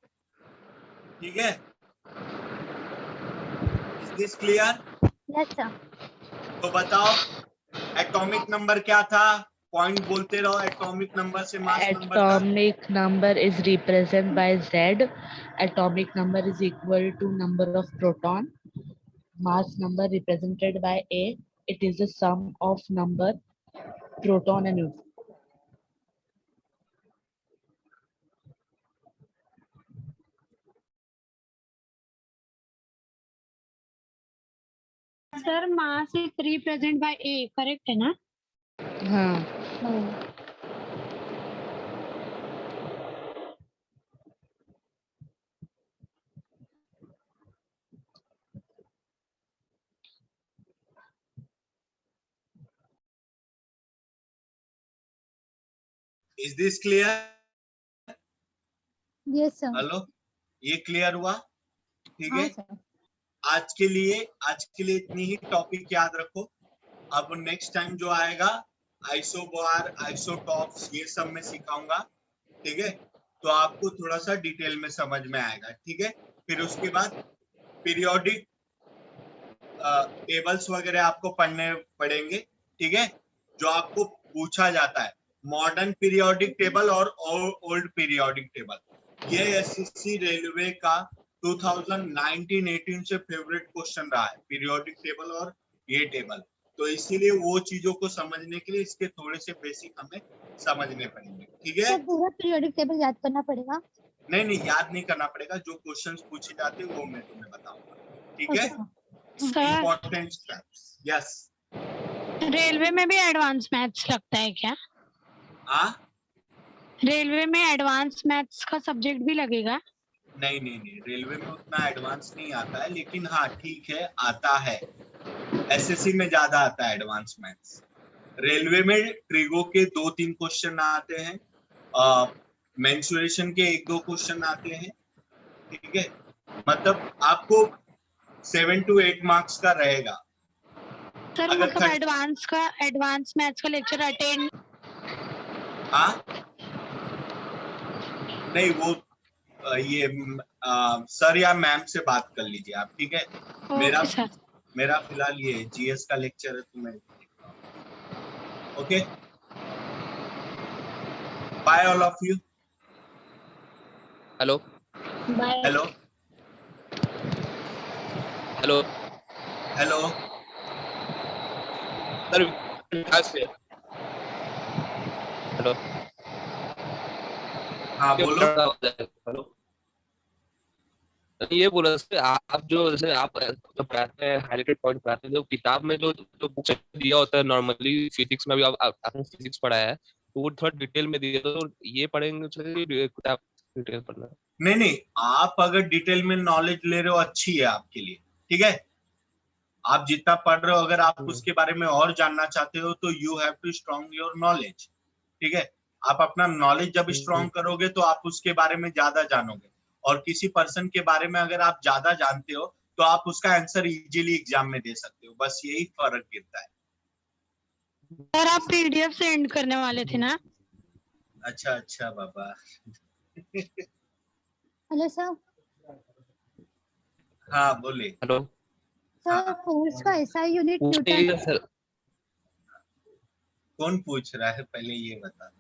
ठीक है, is this clear?
Yes sir.
तो बताओ एटॉमिक नंबर क्या था? पॉइंट बोलते रहो, एटॉमिक नंबर से मास नंबर का।
Atomic number is represented by Z. Atomic number is equal to number of proton. Mass number represented by A. It is the sum of number proton and neutron.
Sir mass is represent by A, correct है ना?
हाँ,
is this clear?
Yes sir.
Hello, ये clear हुआ? ठीक है,
हाँ sir.
आज के लिए इतनी ही टॉपिक याद रखो। अब नेक्स्ट टाइम जो आएगा आइसोबार, आइसोटॉप्स, ये सब मैं सिखाऊंगा। ठीक है, तो आपको थोड़ा सा डिटेल में समझ में आएगा। ठीक है, फिर उसके बाद पीरियोडिक टेबल्स वगैरह आपको पढ़ने पड़ेंगे। ठीक है, जो आपको पूछा जाता है, मॉडर्न पीरियोडिक टेबल और ओल्ड पीरियोडिक टेबल। ये एसएससी रेलवे का 2019-18 से फेवरेट क्वेश्चन रहा है, पीरियोडिक टेबल और ये टेबल। तो इसीलिए वो चीजों को समझने के लिए इसके थोड़े से बेसिक हमें समझने पड़ेंगे। ठीक है,
सर पूरा पीरियोडिक टेबल याद करना पड़ेगा?
नहीं याद नहीं करना पड़ेगा, जो क्वेश्चंस पूछे जाते हैं वो मैं तुम्हें बताऊंगा। ठीक है,
sir
important steps. Yes,
railway में भी एडवांस मैथ्स लगता है क्या?
हाँ,
रेलवे में एडवांस मैथ्स का सब्जेक्ट भी लगेगा?
नहीं, रेलवे में उतना एडवांस नहीं आता है, लेकिन हाँ ठीक है, आता है। एसएससी में ज्यादा आता है एडवांस मैथ्स। रेलवे में ट्रिगो के 2-3 क्वेश्चन आते हैं, मेंसुरेशन के 1-2 क्वेश्चन आते हैं। ठीक है, मतलब आपको 7 to 8 मार्क्स का रहेगा।
सर
अगर
मतलब एडवांस मैथ्स का लेक्चर अटेंड?
हाँ, नहीं वो ये सर या मैम से बात कर लीजिए आप। ठीक है, मेरा फिलहाल ये जीएस का लेक्चर है, तो मैं okay. Bye all of you.
Hello
hello
hello
hello
sir, hello
हाँ बोलो।
हेलो, ये बोला सर, आप जो जैसे आप जो पढ़ाते हैं, हाईलाइटेड पॉइंट पढ़ाते हैं, जो किताब में जो बुक दिया होता है, नॉर्मली फिजिक्स में भी आपने फिजिक्स पढ़ा है, तो वो थोड़ा डिटेल में दिया, तो ये पढ़ेंगे किताब डिटेल पढ़ना?
नहीं, आप अगर डिटेल में नॉलेज ले रहे हो अच्छी है आपके लिए। ठीक है, आप जितना पढ़ रहे हो, अगर आप उसके बारे में और जानना चाहते हो तो you have to strong your knowledge. ठीक है, आप अपना नॉलेज जब स्ट्रॉन्ग करोगे तो आप उसके बारे में ज्यादा जानोगे, और किसी पर्सन के बारे में अगर आप ज्यादा जानते हो तो आप उसका आंसर इजीली एग्जाम में दे सकते हो। बस यही फर्क गिरता है।
सर आप पीडीएफ सेंड करने वाले थे ना?
अच्छा बाबा।
Hello sir.
हाँ बोले।
हेलो
सर फोर्स का एसआई यूनिट न्यूटन है।
सर,
कौन पूछ रहा है पहले ये बता।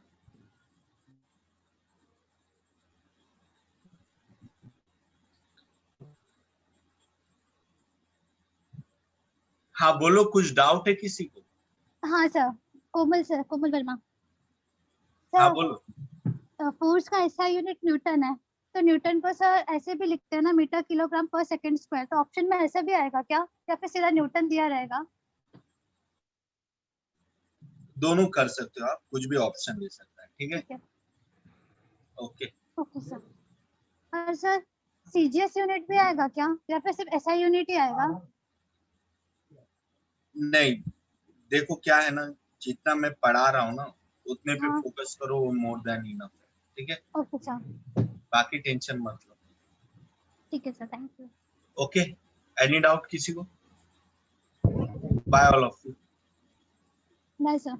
हाँ बोलो, कुछ डाउट है किसी को?
हाँ सर, कोमल वर्मा।
हाँ
सर
बोलो।
फोर्स का एसआई यूनिट न्यूटन है, तो न्यूटन को सर ऐसे भी लिखते हैं ना, मीटर किलोग्राम पर सेकंड स्क्वायर। तो ऑप्शन में ऐसा भी आएगा क्या, या फिर सीधा न्यूटन दिया रहेगा?
दोनों कर सकते हो आप, कुछ भी ऑप्शन ले सकता है। ठीक है, ओके
ओके सर। और सर सीजीएस यूनिट भी आएगा क्या, या फिर सिर्फ एसआई यूनिट ही आएगा?
नहीं, देखो क्या है ना, जितना मैं पढ़ा रहा हूँ ना उतने पे फोकस करो, वो मोर देन इनफ है। ठीक है,
ओके सर।
बाकी टेंशन मत लो।
ठीक है sir, thank you.
Okay, any doubt किसी को? Bye all of you.
Bye sir.